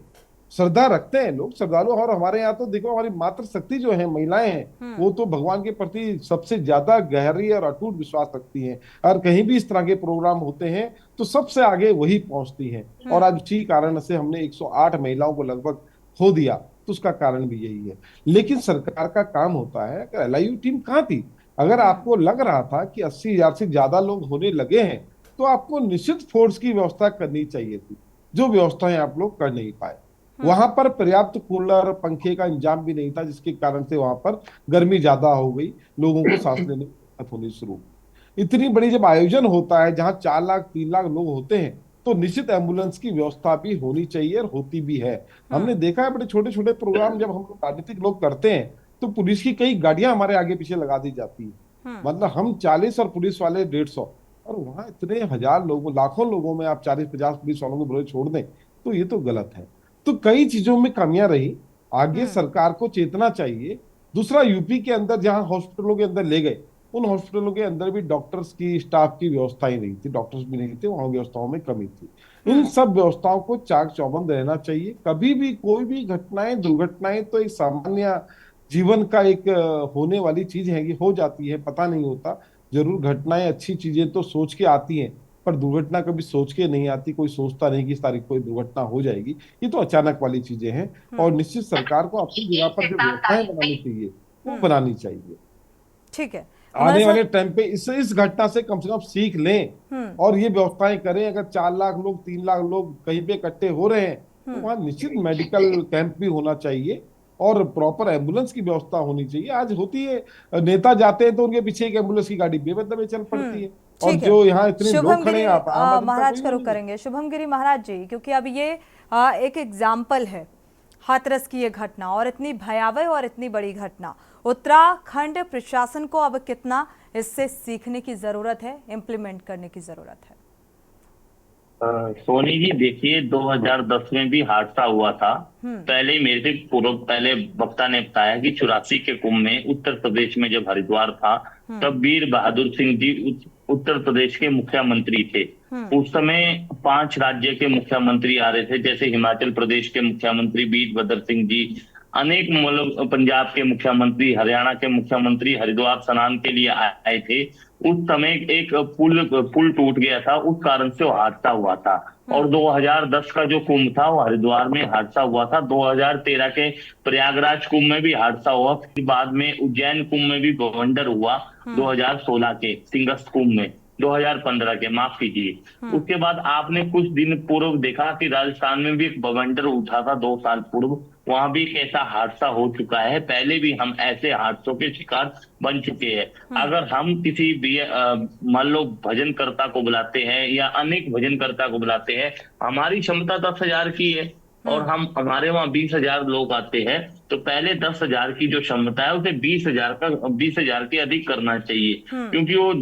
श्रद्धा रखते हैं लोग, श्रद्धालु। और हमारे यहाँ तो देखो, हमारी मातृशक्ति जो है, महिलाएं हैं, वो तो भगवान के प्रति सबसे ज्यादा गहरी और अटूट विश्वास रखती हैं, और कहीं भी इस तरह के प्रोग्राम होते हैं तो सबसे आगे वही पहुंचती हैं। और आज उसी कारण से हमने 108 महिलाओं को लगभग खो दिया, तो उसका कारण भी यही है। लेकिन सरकार का काम होता है, अगर LIU टीम कहाँ थी, अगर आपको लग रहा था कि 80,000 से ज्यादा लोग होने लगे हैं, तो आपको निश्चित फोर्स की व्यवस्था करनी चाहिए थी, जो व्यवस्थाएं आप लोग कर नहीं पाए। वहां पर पर्याप्त कूलर, पंखे का इंतजाम भी नहीं था, जिसके कारण से वहां पर गर्मी ज्यादा हो गई, लोगों को सांस लेने में दिक्कत होनी शुरू हुई। इतनी बड़ी जब आयोजन होता है, जहां 4 लाख 3 लाख लोग होते हैं, तो निश्चित एम्बुलेंस की व्यवस्था भी होनी चाहिए, और होती भी है। हमने देखा है बड़े छोटे छोटे प्रोग्राम जब हम लोग राजनीतिक लोग करते हैं, तो पुलिस की कई गाड़ियां हमारे आगे पीछे लगा दी जाती है, मतलब हम 40 और पुलिस वाले 150, और वहां इतने हजार लोगों, लाखों लोगों में आप 40-50 पुलिस वालों को बोले छोड़ दें, तो ये तो गलत है। तो कई चीजों में कमियां रही, आगे सरकार को चेतना चाहिए। दूसरा, यूपी के अंदर जहां हॉस्पिटलों के अंदर ले गए, उन हॉस्पिटलों के अंदर भी डॉक्टर्स की, स्टाफ की व्यवस्था ही नहीं थी, डॉक्टर्स भी नहीं थे, वहां व्यवस्थाओं में कमी थी। इन सब व्यवस्थाओं को चाक चौबंद रहना चाहिए। कभी भी कोई भी घटनाएं, दुर्घटनाएं तो एक सामान्य जीवन का एक होने वाली चीज है, कि हो जाती है, पता नहीं होता। जरूर घटनाएं, अच्छी चीजें तो सोच के आती हैं, पर दुर्घटना कभी सोच के नहीं आती। कोई सोचता नहीं कि इस तारीख को दुर्घटना हो जाएगी, ये तो अचानक वाली चीजें हैं। और निश्चित सरकार को अपनी जगह पर जो व्यवस्थाएं बनानी चाहिए, वो बनानी चाहिए। ठीक है, आने वाले टाइम पे इस घटना से कम सीख लें और ये व्यवस्थाएं करें। अगर 4 लाख लोग, 3 लाख लोग कहीं पे इकट्ठे हो रहे हैं, तो वहां निश्चित मेडिकल कैंप भी होना चाहिए और प्रॉपर एम्बुलेंस की व्यवस्था होनी चाहिए। आज होती है, नेता जाते हैं तो उनके पीछे एक एम्बुलेंस की गाड़ी बेमतलब चल पड़ती है, और जो यहाँ इतने लोग खड़े हैं, महाराज का रुख करेंगे। शुभम गिरी महाराज जी, क्योंकि अब ये एक एग्जाम्पल है हाथरस की ये घटना, और इतनी भयावह और इतनी बड़ी घटना, उत्तराखंड प्रशासन को अब कितना इससे सीखने की जरूरत है, इम्प्लीमेंट करने की जरूरत है? सोनी जी, देखिए 2010 में भी हादसा हुआ था। पहले मेरे से पहले वक्ता ने बताया कि 84 के कुंभ में उत्तर प्रदेश में जब हरिद्वार था, तब वीर बहादुर सिंह जी उत्तर प्रदेश के मुख्यमंत्री थे। उस समय 5 राज्य के मुख्यमंत्री आ रहे थे, जैसे हिमाचल प्रदेश के मुख्यमंत्री वीरभद्र सिंह जी, अनेक मतलब पंजाब के मुख्यमंत्री, हरियाणा के मुख्यमंत्री हरिद्वार स्नान के लिए आए थे। उस समय एक पुल टूट गया था, उस कारण से वो हादसा हुआ था। और 2010 का जो कुंभ था वो हरिद्वार में हादसा हुआ था। 2013 के प्रयागराज कुंभ में भी हादसा हुआ। फिर बाद में उज्जैन कुंभ में भी बवंडर हुआ 2016 के सिंगस्त कुंभ में, 2015 के, माफ कीजिए। उसके बाद आपने कुछ दिन पूर्व देखा कि राजस्थान में भी एक बवंडर उठा था 2 साल पूर्व, वहां भी एक ऐसा हादसा हो चुका है। पहले भी हम ऐसे हादसों के शिकार बन चुके हैं। अगर हम किसी भी मान लो भजनकर्ता को बुलाते हैं या अनेक भजनकर्ता को बुलाते हैं, हमारी क्षमता 10,000 की है और हमारे वहाँ 20,000 लोग आते हैं, तो पहले 10,000 की जो क्षमता है उसे 20,000 के अधिक करना चाहिए। क्योंकि वो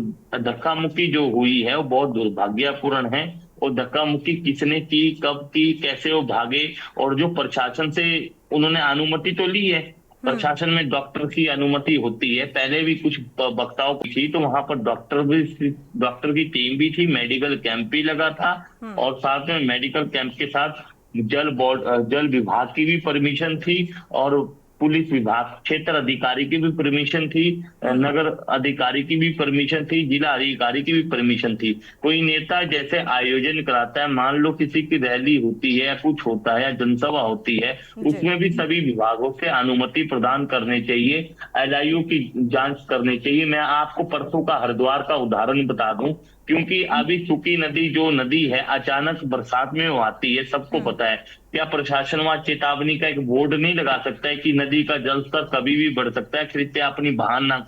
धक्का मुक्की जो हुई है वो बहुत दुर्भाग्यपूर्ण है। और धक्का मुक्की किसने की, कब की, कैसे वो भागे, और जो प्रशासन से उन्होंने अनुमति तो ली है, प्रशासन में डॉक्टर की अनुमति होती है। पहले भी कुछ वक्ताओं की थी, तो वहां पर डॉक्टर की टीम भी थी, मेडिकल कैंप भी लगा था, और साथ में मेडिकल कैंप के साथ जल विभाग की भी परमिशन थी, और पुलिस विभाग, क्षेत्र अधिकारी की भी परमिशन थी, नगर अधिकारी की भी परमिशन थी, जिला अधिकारी की भी परमिशन थी। कोई नेता जैसे आयोजन कराता है, मान लो किसी की रैली होती है या कुछ होता है या जनसभा होती है, उसमें भी सभी विभागों से अनुमति प्रदान करनी चाहिए, LIU की जांच करनी चाहिए। मैं आपको परसों का हरिद्वार का उदाहरण बता दूं, क्योंकि अभी सुकी नदी जो नदी है अचानक बरसात में वो आती है, सबको पता है। क्या प्रशासन वहां चेतावनी का एक बोर्ड नहीं लगा सकता है कि नदी का जल स्तर कभी भी बढ़ सकता है, कृपया अपनी वाहन ना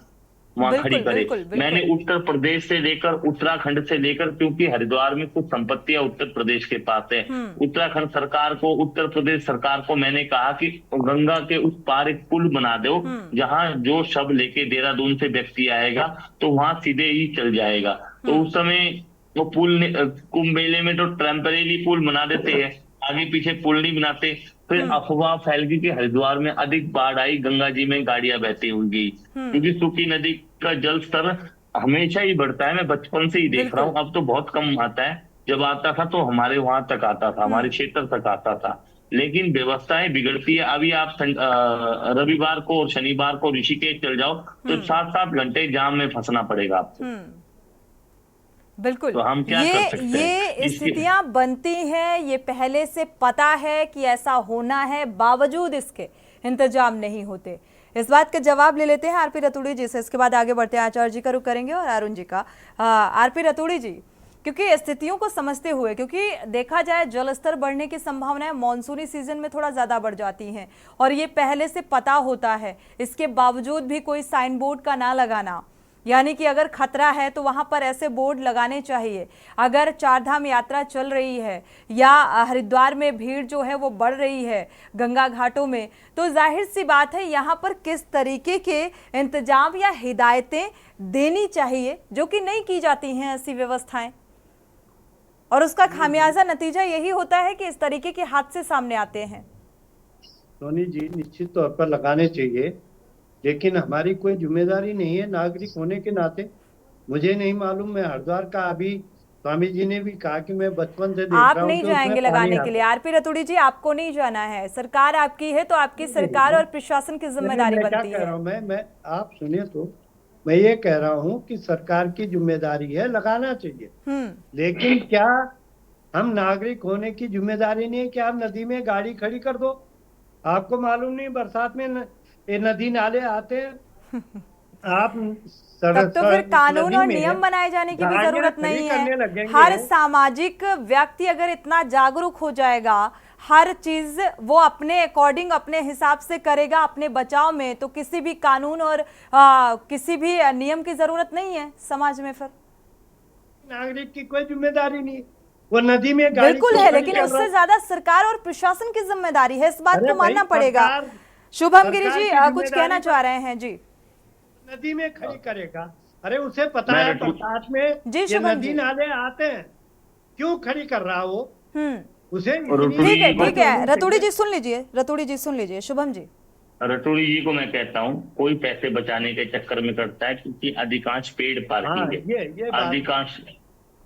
वहां खड़ी करे। मैंने उत्तर प्रदेश से लेकर उत्तराखंड से लेकर, क्योंकि हरिद्वार में कुछ संपत्तियां उत्तर प्रदेश के पास है, उत्तराखंड सरकार को, उत्तर प्रदेश सरकार को मैंने कहा कि गंगा के उस पार एक पुल बना दो, जहां जो शव लेके देहरादून से व्यक्ति आएगा तो वहां सीधे ही चल जाएगा। तो उस समय वो पुल कुंभ मेले में तो टेम्परेरी पुल बना देते हैं, आगे पीछे पुल नहीं बनाते। फिर अफवाह फैल गई कि हरिद्वार में अधिक बाढ़ आई, गंगा जी में गाड़ियां बहती हुई गई, क्योंकि सूखी नदी का जल स्तर हमेशा ही बढ़ता है। मैं बचपन से ही देख रहा हूँ, अब तो बहुत कम आता है। जब आता था तो हमारे वहां तक आता था, हमारे क्षेत्र तक आता था, लेकिन व्यवस्थाएं बिगड़ती है। अभी आप रविवार को और शनिवार को ऋषिकेश चल जाओ तो 7-7 घंटे जाम में फंसना पड़ेगा आपको। बिल्कुल, तो हम क्या कर सकते हैं? ये स्थितियां बनती हैं, ये पहले से पता है कि ऐसा होना है, बावजूद इसके इंतजाम नहीं होते। इस बात का जवाब ले लेते हैं आरपी रतूड़ी जी से, इसके बाद आगे बढ़ते हैं। आचार्य जी का रुख करेंगे और अरुण जी का। आरपी रतूड़ी जी, क्योंकि स्थितियों को समझते हुए, क्योंकि देखा जाए जल स्तर बढ़ने की संभावनाएं मॉनसूनी सीजन में थोड़ा ज्यादा बढ़ जाती हैं और ये पहले से पता होता है, इसके बावजूद भी कोई साइन बोर्ड का ना लगाना, यानी कि अगर खतरा है तो वहां पर ऐसे बोर्ड लगाने चाहिए। अगर चारधाम यात्रा चल रही है या हरिद्वार में भीड़ जो है वो बढ़ रही है गंगा घाटों में, तो जाहिर सी बात है यहाँ पर किस तरीके के इंतजाम या हिदायतें देनी चाहिए, जो कि नहीं की जाती हैं ऐसी व्यवस्थाएं, और उसका खामियाजा नतीजा यही होता है कि इस तरीके के हादसे सामने आते हैं। सोनी जी, निश्चित तौर पर लगाने चाहिए, लेकिन हमारी कोई जिम्मेदारी नहीं है नागरिक होने के नाते। मुझे नहीं मालूम, मैं हरिद्वार का, अभी स्वामी जी ने भी कहा कि मैं बचपन से देख रहा हूं। आप नहीं जाएंगे लगाने के लिए आरपी रतूड़ी जी, आपको नहीं जाना है, सरकार आपकी है तो आपकी सरकार और प्रशासन की जिम्मेदारी बनती है। मैं आप सुनिए तो, मैं ये कह रहा हूँ कि सरकार की जिम्मेदारी है, लगाना चाहिए, लेकिन क्या हम नागरिक होने की जिम्मेदारी नहीं है कि आप नदी में गाड़ी खड़ी कर दो? आपको मालूम नहीं बरसात में ये नदी नाले आते हैं, आप तब तो फिर कानून और नियम बनाए जाने की भी जरूरत नहीं है। हर सामाजिक व्यक्ति अगर इतना जागरूक हो जाएगा, हर चीज वो अपने अकॉर्डिंग, अपने हिसाब से करेगा अपने बचाव में, तो किसी भी कानून और किसी भी नियम की जरूरत नहीं है समाज में। फिर नागरिक की कोई जिम्मेदारी नहीं, वो नदी में गाड़ी बिल्कुल है, लेकिन उससे ज्यादा सरकार और प्रशासन की जिम्मेदारी है, इस बात को मानना पड़ेगा। शुभम गिरी जी कुछ कहना चाह रहे हैं जी। नदी में खड़ी करेगा, अरे उसे पता है बरसात में ये नदी नाले आते हैं, क्यों खड़ी कर रहा वो उसे? ठीक है रतूड़ी जी सुन लीजिए, रतूड़ी जी सुन लीजिए। शुभम जी, रतूड़ी जी को मैं कहता हूँ, कोई पैसे बचाने के चक्कर में करता है, क्योंकि अधिकांश पेड पार्किंग है,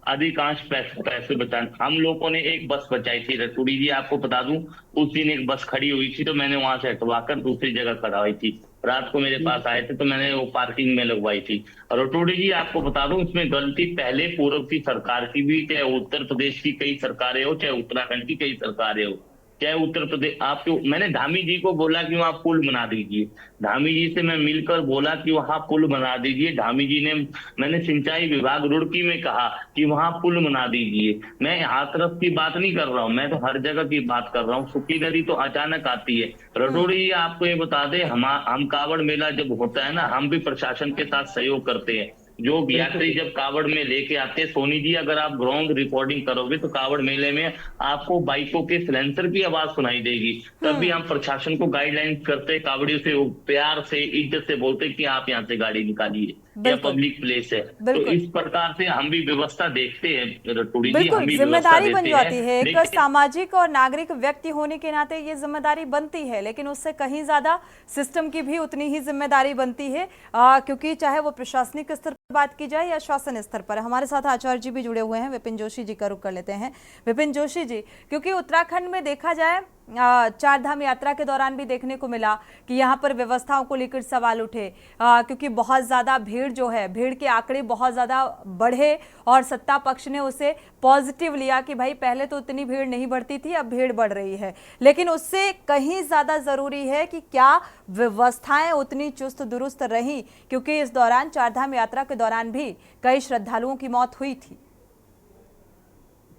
अधिकांश पैसे बचाने। हम लोगों ने एक बस बचाई थी रतूड़ी जी, आपको बता दूं, उस दिन एक बस खड़ी हुई थी तो मैंने वहां से हटवाकर दूसरी जगह खड़ाई थी। रात को मेरे पास आए थे तो मैंने वो पार्किंग में लगवाई थी। और रतूड़ी जी आपको बता दूं, इसमें गलती पहले पूर्व की सरकार की भी, चाहे उत्तर प्रदेश की कई सरकारें हो, चाहे उत्तराखंड की कई सरकारें हो, चाहे उत्तर प्रदेश। आपको मैंने धामी जी को बोला कि वहां पुल बना दीजिए, धामी जी से मैं मिलकर बोला कि वहां पुल बना दीजिए, धामी जी ने, मैंने सिंचाई विभाग रुड़की में कहा कि वहां पुल बना दीजिए। मैं हाथरस की बात नहीं कर रहा हूँ, मैं तो हर जगह की बात कर रहा हूँ। सुखी नदी तो अचानक आती है। रटोड़ी जी आपको ये बता दे, हम कावड़ मेला जब होता है ना, हम भी प्रशासन के साथ सहयोग करते हैं। जो यात्री जब कावड़ में लेके आते हैं, सोनी जी अगर आप ग्राउंड रिकॉर्डिंग करोगे तो कावड़ मेले में आपको बाइकों के सिलेंसर की आवाज सुनाई देगी। तब भी हम प्रशासन को गाइडलाइंस करते हैं, कावड़ियों से प्यार से इज्जत से बोलते हैं कि आप यहाँ से गाड़ी निकालिए, या पब्लिक प्लेस है। तो इस प्रकार से हम भी व्यवस्था देखते हैं रटूड़ी जी, हम भी जिम्मेदारी बन जाती है। एक सामाजिक और नागरिक व्यक्ति होने के नाते ये जिम्मेदारी बनती है, लेकिन उससे कहीं ज्यादा सिस्टम की भी उतनी ही जिम्मेदारी बनती है, क्योंकि चाहे वो प्रशासनिक स्तर पर बात की जाए या शासन स्तर पर। हमारे साथ आचार्य जी भी जुड़े हुए हैं, विपिन जोशी जी का रुख कर लेते हैं। विपिन जोशी जी, क्योंकि उत्तराखंड में देखा जाए चार धाम यात्रा के दौरान भी देखने को मिला कि यहाँ पर व्यवस्थाओं को लेकर सवाल उठे, क्योंकि बहुत ज़्यादा भीड़ जो है, भीड़ के आंकड़े बहुत ज़्यादा बढ़े और सत्ता पक्ष ने उसे पॉजिटिव लिया कि भाई पहले तो उतनी भीड़ नहीं बढ़ती थी, अब भीड़ बढ़ रही है। लेकिन उससे कहीं ज़्यादा ज़रूरी है कि क्या व्यवस्थाएं उतनी चुस्त दुरुस्त रहीं, क्योंकि इस दौरान चार धाम यात्रा के दौरान भी कई श्रद्धालुओं की मौत हुई थी।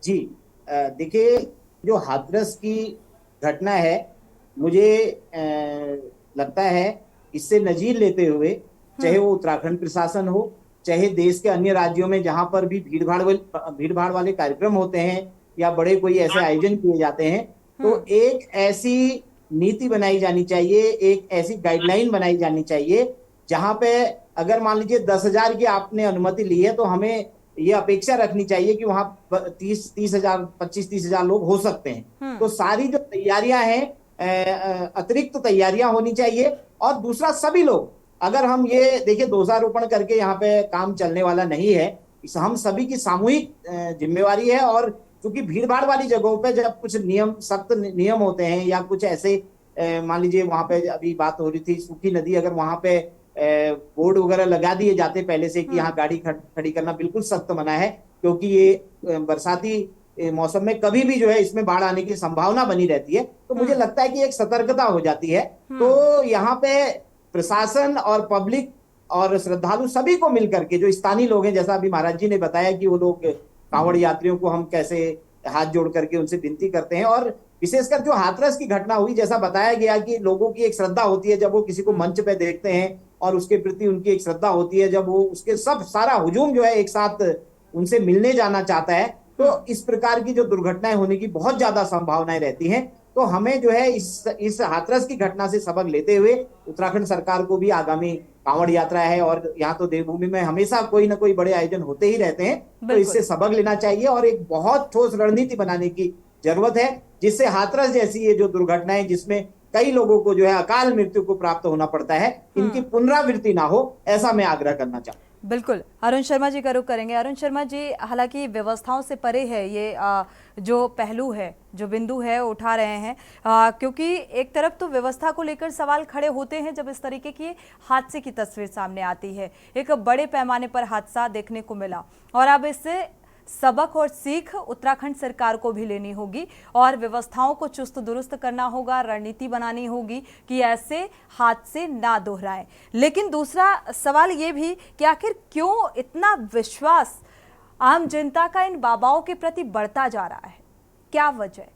जी देखिए, जो हाथरस की घटना है, मुझे लगता है इससे नजीर लेते हुए, चाहे वो उत्तराखंड प्रशासन हो, चाहे देश के अन्य राज्यों में जहां पर भी भीड़ भाड़ वाले कार्यक्रम होते हैं या बड़े कोई ऐसे आयोजन किए जाते हैं, तो एक ऐसी नीति बनाई जानी चाहिए, एक ऐसी गाइडलाइन बनाई जानी चाहिए जहां पे अगर मान लीजिए 10,000 की आपने अनुमति ली है तो हमें ये अपेक्षा रखनी चाहिए कि वहां 25-30 हजार लोग हो सकते हैं। तो सारी जो तैयारियां हैं, अतिरिक्त तैयारियां होनी चाहिए। और दूसरा, सभी लोग, अगर हम ये देखिए दोषारोपण करके यहाँ पे काम चलने वाला नहीं है, हम सभी की सामूहिक जिम्मेवारी है। और क्योंकि भीड़ भाड़ वाली जगहों पे जब कुछ सख्त नियम होते हैं या कुछ ऐसे, मान लीजिए वहां पे अभी बात हो रही थी सूखी नदी, अगर वहां पे बोर्ड वगैरह लगा दिए जाते पहले से कि यहाँ गाड़ी खड़ी करना बिल्कुल सख्त मना है, क्योंकि ये बरसाती मौसम में कभी भी जो है इसमें बाढ़ आने की संभावना बनी रहती है, तो मुझे लगता है कि एक सतर्कता हो जाती है। तो यहाँ पे प्रशासन और पब्लिक और श्रद्धालु सभी को मिलकर के, जो स्थानीय लोग हैं, जैसा अभी महाराज जी ने बताया कि वो लोग कांवड़ यात्रियों को हम कैसे हाथ जोड़ करके उनसे विनती करते हैं। और विशेषकर जो हाथरस की घटना हुई, जैसा बताया गया कि लोगों की एक श्रद्धा होती है जब वो किसी को मंच पे देखते हैं और उसके प्रति उनकी एक श्रद्धा होती है, जब वो उसके सारा हुजूम जो है एक साथ उनसे मिलने जाना चाहता है, तो इस प्रकार की जो दुर्घटनाएं होने की बहुत ज्यादा संभावनाएं रहती हैं। तो हमें जो है इस हाथरस की घटना से सबक लेते हुए उत्तराखंड सरकार को भी, आगामी कांवड़ यात्रा है और यहाँ तो देवभूमि में हमेशा कोई ना कोई बड़े आयोजन होते ही रहते हैं, तो इससे सबक लेना चाहिए और एक बहुत ठोस रणनीति बनाने की जरूरत है, जिससे हाथरस जैसी ये जो दुर्घटनाएं जिसमें कई लोगों को जो है अकाल मृत्यु को प्राप्त होना पड़ता है, इनकी पुनरावृत्ति ना हो, ऐसा मैं आग्रह करना चाहूँ। बिल्कुल, अरुण शर्मा जी का रुख करेंगे। अरुण शर्मा जी, हालांकि व्यवस्थाओं से परे है ये जो पहलू है, जो बिंदु है उठा रहे हैं, क्योंकि एक तरफ तो व्यवस्था को लेकर सवाल खड़े होते हैं जब इस तरीके की हादसे की तस्वीर सामने आती है। एक बड़े पैमाने पर हादसा देखने को मिला और अब इससे सबक और सीख उत्तराखंड सरकार को भी लेनी होगी और व्यवस्थाओं को चुस्त दुरुस्त करना होगा, रणनीति बनानी होगी कि ऐसे हादसे ना दोहराएं। लेकिन दूसरा सवाल ये भी कि आखिर क्यों इतना विश्वास आम जनता का इन बाबाओं के प्रति बढ़ता जा रहा है? क्या वजह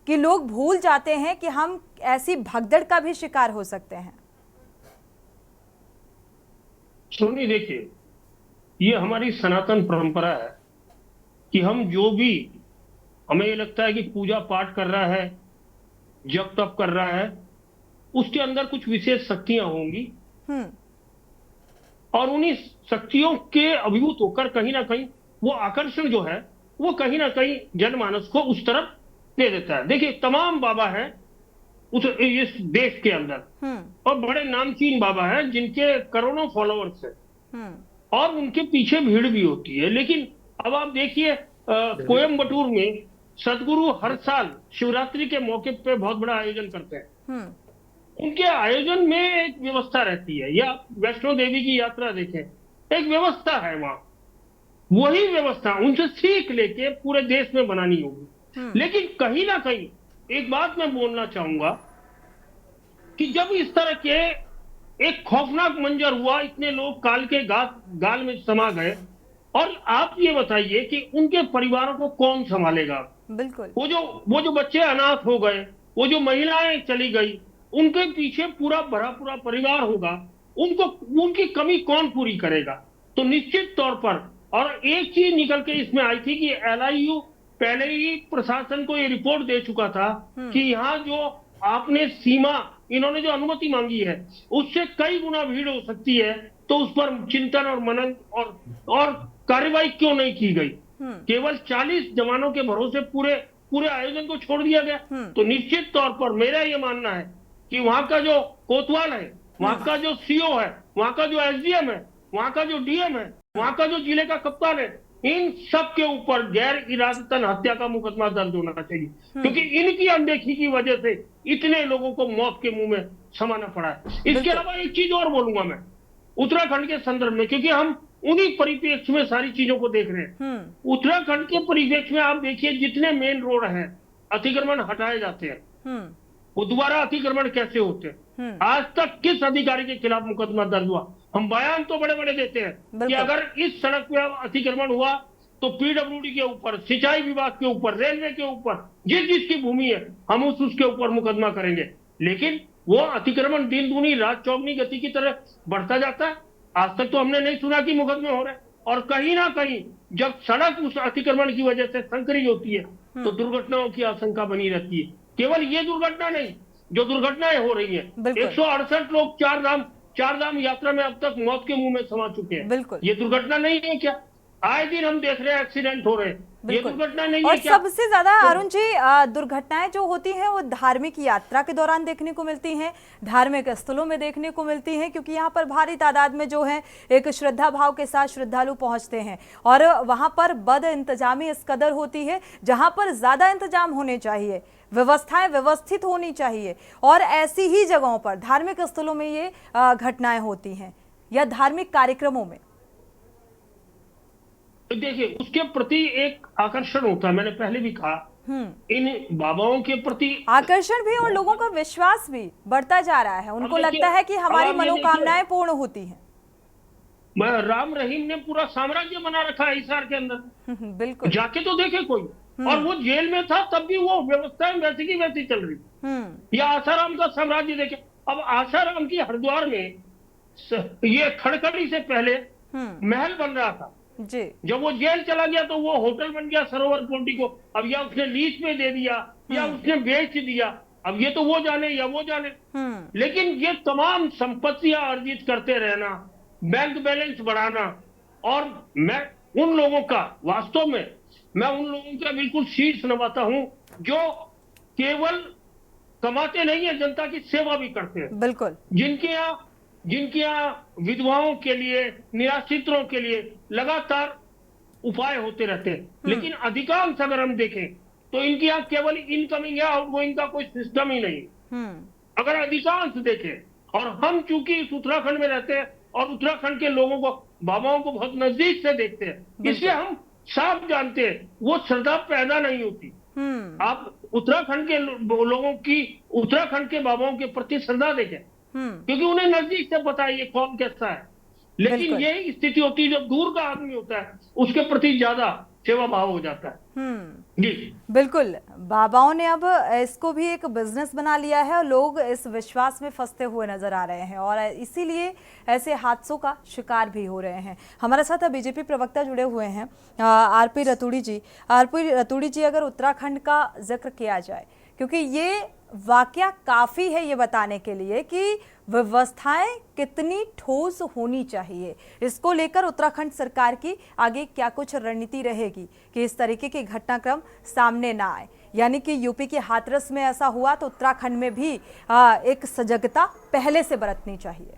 कि लोग भूल जाते हैं कि हम ऐसी भगदड़ का भी शिकार हो सकते हैं? सोनी, देखिए, ये हमारी सनातन परंपरा है कि हम जो भी, हमें ये लगता है कि पूजा पाठ कर रहा है, जप तप कर रहा है, उसके अंदर कुछ विशेष शक्तियां होंगी और उन्हीं शक्तियों के अभिभूत होकर कहीं ना कहीं वो आकर्षण जो है वो कहीं ना कहीं जनमानस को उस तरफ दे देता है। देखिए, तमाम बाबा हैं इस देश के अंदर और बड़े नामचीन बाबा हैं जिनके करोड़ों फॉलोअर्स हैं और उनके पीछे भीड़ भी होती है, लेकिन अब आप देखिए कोयम्बटूर में सदगुरु हर साल शिवरात्रि के मौके पे बहुत बड़ा आयोजन करते हैं। उनके आयोजन में एक व्यवस्था रहती है, या वैष्णो देवी की यात्रा देखें, एक व्यवस्था है वहां। वही व्यवस्था उनसे सीख लेके पूरे देश में बनानी होगी। लेकिन कहीं ना कहीं एक बात मैं बोलना चाहूंगा कि जब इस तरह के एक खौफनाक मंजर हुआ, इतने लोग काल के गाल में समा गए, और आप ये बताइए कि उनके परिवारों को कौन संभालेगा? बिल्कुल। वो जो बच्चे अनाथ हो गए, वो जो महिलाएं चली गई, उनके पीछे पूरा परिवार होगा, उनकी कमी कौन पूरी करेगा? तो निश्चित तौर पर, और एक चीज निकल के इसमें आई थी कि LIU पहले ही प्रशासन को ये रिपोर्ट दे चुका था कि यहाँ जो आपने सीमा, इन्होंने जो अनुमति मांगी है उससे कई गुना भीड़ हो सकती है, तो उस पर चिंतन और मनन और कार्रवाई क्यों नहीं की गई? केवल 40 जवानों के भरोसे पूरे आयोजन को छोड़ दिया गया। तो निश्चित तौर पर मेरा ये मानना है कि वहां का जो कोतवाल है, वहां का जो CO है, वहां का जो SDM है, वहां का जो DM है, वहां का जो जिले का कप्तान है, इन सब के ऊपर गैर इरादतन हत्या का मुकदमा दर्ज होना चाहिए, क्योंकि इनकी अनदेखी की वजह से इतने लोगों को मौत के मुंह में समाना पड़ा है। इसके अलावा एक चीज और बोलूंगा मैं उत्तराखंड के संदर्भ में, क्योंकि हम उन्हीं परिप्रेक्ष्य में सारी चीजों को देख रहे हैं। उत्तराखंड के परिप्रेक्ष्य में आप देखिए, जितने मेन रोड हैं अतिक्रमण हटाए जाते हैं, वो दोबारा अतिक्रमण कैसे होते हैं? आज तक किस अधिकारी के खिलाफ मुकदमा दर्ज हुआ? हम बयान तो बड़े बड़े देते हैं कि अगर इस सड़क पे अतिक्रमण हुआ तो PWD के ऊपर, सिंचाई विभाग के ऊपर, रेलवे के ऊपर, जिसकी भूमि है हम उसके ऊपर मुकदमा करेंगे। लेकिन वो अतिक्रमण दिन दूनी रात चौगनी गति की तरह बढ़ता जाता है। आज तक तो हमने नहीं सुना कि मुकदमे हो रहे हैं। और कहीं ना कहीं जब सड़क उस अतिक्रमण की वजह से संकरी होती है तो दुर्घटनाओं की आशंका बनी रहती है। केवल ये दुर्घटना नहीं, जो दुर्घटनाएं हो रही हैं, 168 लोग चार धाम यात्रा में अब तक मौत के मुंह में समा चुके हैं। ये दुर्घटना नहीं है क्या? आए दिन हम देख रहे हैं एक्सीडेंट हो रहे हैं, ये दुर्घटना नहीं है क्या? सबसे ज्यादा अरुण जी दुर्घटनाएं जो होती हैं वो धार्मिक यात्रा के दौरान देखने को मिलती हैं, धार्मिक स्थलों में देखने को मिलती हैं, क्योंकि यहाँ पर भारी तादाद में जो है एक श्रद्धा भाव के साथ श्रद्धालु पहुंचते हैं और वहां पर बद इंतजामी इस कदर होती है जहां पर ज्यादा इंतजाम होने चाहिए, व्यवस्थाएं व्यवस्थित होनी चाहिए, और ऐसी ही जगहों पर धार्मिक स्थलों में ये घटनाएं होती हैं या धार्मिक कार्यक्रमों में। देखिए, उसके प्रति एक आकर्षण होता है, मैंने पहले भी कहा, इन बाबाओं के प्रति आकर्षण भी और लोगों का विश्वास भी बढ़ता जा रहा है। उनको लगता है कि हमारी मनोकामनाएं पूर्ण होती हैं। राम रहीम ने पूरा साम्राज्य बना रखा है हिसार के अंदर। बिल्कुल, जाके तो देखे कोई, और वो जेल में था तब भी वो व्यवस्थाएं वैसी की वैसी चल रही। या आसाराम का साम्राज्य देखे, अब आसाराम की हरिद्वार में ये खड़खड़ी से पहले महल बन रहा था जी। जब वो जेल चला गया तो वो होटल बन गया सरोवर पोर्टी को। अब या उसने लीज पे दे दिया या उसने बेच दिया, अब ये तो वो जाने या वो जाने। लेकिन ये तमाम संपत्तियां अर्जित करते रहना, बैंक बैलेंस बढ़ाना, और मैं उन लोगों का वास्तव में बिल्कुल शीर्ष नवाता हूं जो केवल कमाते नहीं है, जनता की सेवा भी करते हैं। बिल्कुल, जिनके यहाँ विधवाओं के लिए, निराश्रितों के लिए लगातार उपाय होते रहते हैं। लेकिन अधिकांश अगर हम देखें तो इनके यहाँ केवल इनकमिंग या आउटगोइंग का कोई सिस्टम ही नहीं। अगर अधिकांश देखें, और हम चूंकि इस उत्तराखंड में रहते हैं और उत्तराखंड के लोगों को, बाबाओं को बहुत नजदीक से देखते हैं, इसलिए हम साफ जानते हैं वो श्रद्धा पैदा नहीं होती। आप उत्तराखंड के लोगों की, उत्तराखंड के बाबाओं के प्रति श्रद्धा देखें, क्योंकि उन्हें नजदीक से पता है ये कौन कैसा है। लेकिन यही स्थिति होती है जब दूर का आदमी होता है, उसके प्रति ज्यादा सेवा भाव हो जाता है। जी बिल्कुल, बाबाओं ने अब इसको भी एक बिजनेस बना लिया है और लोग इस विश्वास में फंसते हुए नजर आ रहे हैं और इसीलिए ऐसे हादसों का शिकार भी हो रहे हैं। हमारे साथ बीजेपी प्रवक्ता जुड़े हुए हैं आरपी रतूड़ी जी। आरपी रतूड़ी जी, अगर उत्तराखंड का जिक्र किया जाए, क्योंकि ये वाकया काफ़ी है ये बताने के लिए कि व्यवस्थाएं कितनी ठोस होनी चाहिए, इसको लेकर उत्तराखंड सरकार की आगे क्या कुछ रणनीति रहेगी कि इस तरीके के घटनाक्रम सामने ना आए। यानी कि यूपी के हाथरस में ऐसा हुआ तो उत्तराखंड में भी एक सजगता पहले से बरतनी चाहिए।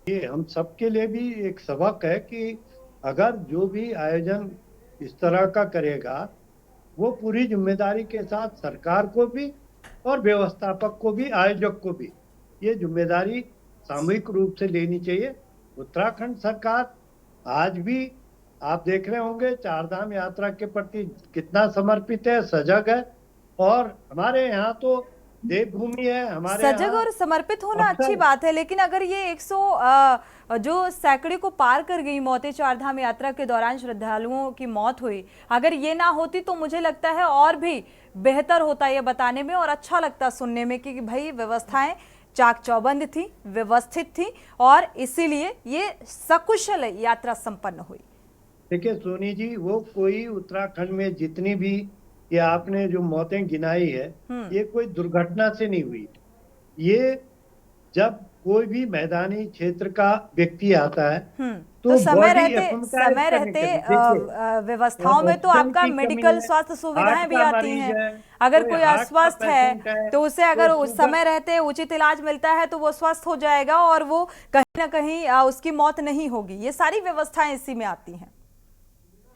ये हम सबके लिए भी एक सबक है कि अगर जो भी आयोजन इस तरह का करेगा वो पूरी जिम्मेदारी के साथ सरकार को भी और व्यवस्थापक को भी, आयोजक को भी ये जिम्मेदारी सामूहिक रूप से लेनी चाहिए। उत्तराखंड सरकार आज भी आप देख रहे होंगे चारधाम यात्रा के प्रति कितना समर्पित है, सजग है। और हमारे यहाँ तो देवभूमि है, हमारे सजग और समर्पित होना अच्छी बात है, लेकिन अगर ये 100 जो सैकड़े को पार कर गई मौतें चारधाम यात्रा के दौरान श्रद्धालुओं की मौत हुई, अगर ये ना होती तो मुझे लगता है और भी बेहतर होता ये बताने में और अच्छा लगता सुनने में कि भाई व्यवस्थाएं चाक चौबंद थी, व्यवस्थित थी और इसीलिए ये सकुशल यात्रा संपन्न हुई। देखिए सोनी जी, वो कोई उत्तराखंड में जितनी भी ये आपने जो मौतें गिनाई है ये कोई दुर्घटना से नहीं हुई। ये जब कोई भी मैदानी क्षेत्र का व्यक्ति आता है तो समय रहते व्यवस्थाओं में तो आपका मेडिकल स्वास्थ्य सुविधाएं भी आती हैं। अगर कोई अस्वस्थ है तो उसे अगर उस समय रहते उचित इलाज मिलता है तो वो स्वस्थ हो जाएगा और वो कहीं ना कहीं उसकी मौत नहीं होगी। ये सारी व्यवस्थाएं इसी में आती हैं।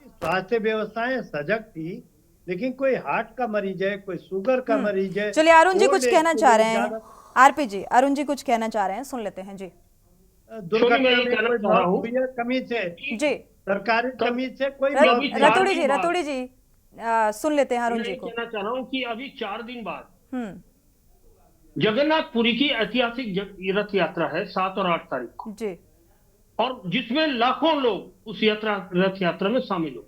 स्वास्थ्य व्यवस्थाएं सजग थी, लेकिन कोई हार्ट का मरीज है, कोई शुगर का मरीज है। चलिए अरुण जी कुछ कहना चाह रहे हैं। आरपी जी, अरुण जी कुछ कहना चाह रहे हैं, सुन लेते हैं जी। दुर्घटना कमी से जी, सरकारी कमी से कोई रतोड़ी जी सुन लेते हैं अरुण जी को। कहना चाह रहा हूँ कि अभी 4 दिन बाद जगन्नाथपुरी की ऐतिहासिक रथ यात्रा है 7 और 8 तारीख को जी, और जिसमें लाखों लोग उस रथ यात्रा में शामिल हो।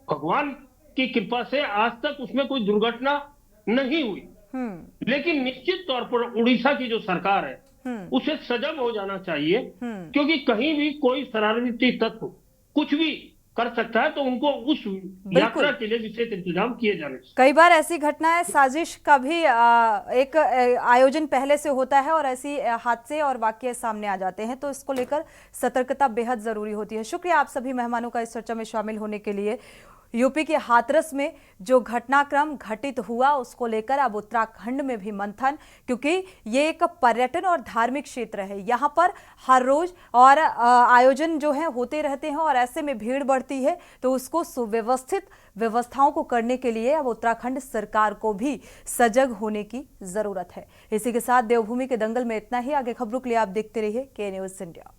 भगवान की कृपा से आज तक उसमें कोई दुर्घटना नहीं हुई, लेकिन निश्चित तौर पर उड़ीसा की जो सरकार है उसे सजग हो जाना चाहिए, क्योंकि कहीं भी कोई शरारती तत्व कुछ भी कर सकता है, तो उनको उस यात्रा के लिए विशेष इंतजाम किए जाने चाहिए। कई बार ऐसी घटनाएं साजिश का भी एक आयोजन पहले से होता है और ऐसी हादसे और वाकये सामने आ जाते हैं, तो इसको लेकर सतर्कता बेहद जरूरी होती है। शुक्रिया आप सभी मेहमानों का इस चर्चा में शामिल होने के लिए। यूपी के हाथरस में जो घटनाक्रम घटित हुआ उसको लेकर अब उत्तराखंड में भी मंथन, क्योंकि ये एक पर्यटन और धार्मिक क्षेत्र है। यहाँ पर हर रोज और आयोजन जो है होते रहते हैं और ऐसे में भीड़ बढ़ती है, तो उसको सुव्यवस्थित व्यवस्थाओं को करने के लिए अब उत्तराखंड सरकार को भी सजग होने की जरूरत है। इसी के साथ देवभूमि के दंगल में इतना ही। आगे खबरों के लिए आप देखते रहिए के न्यूज़ इंडिया।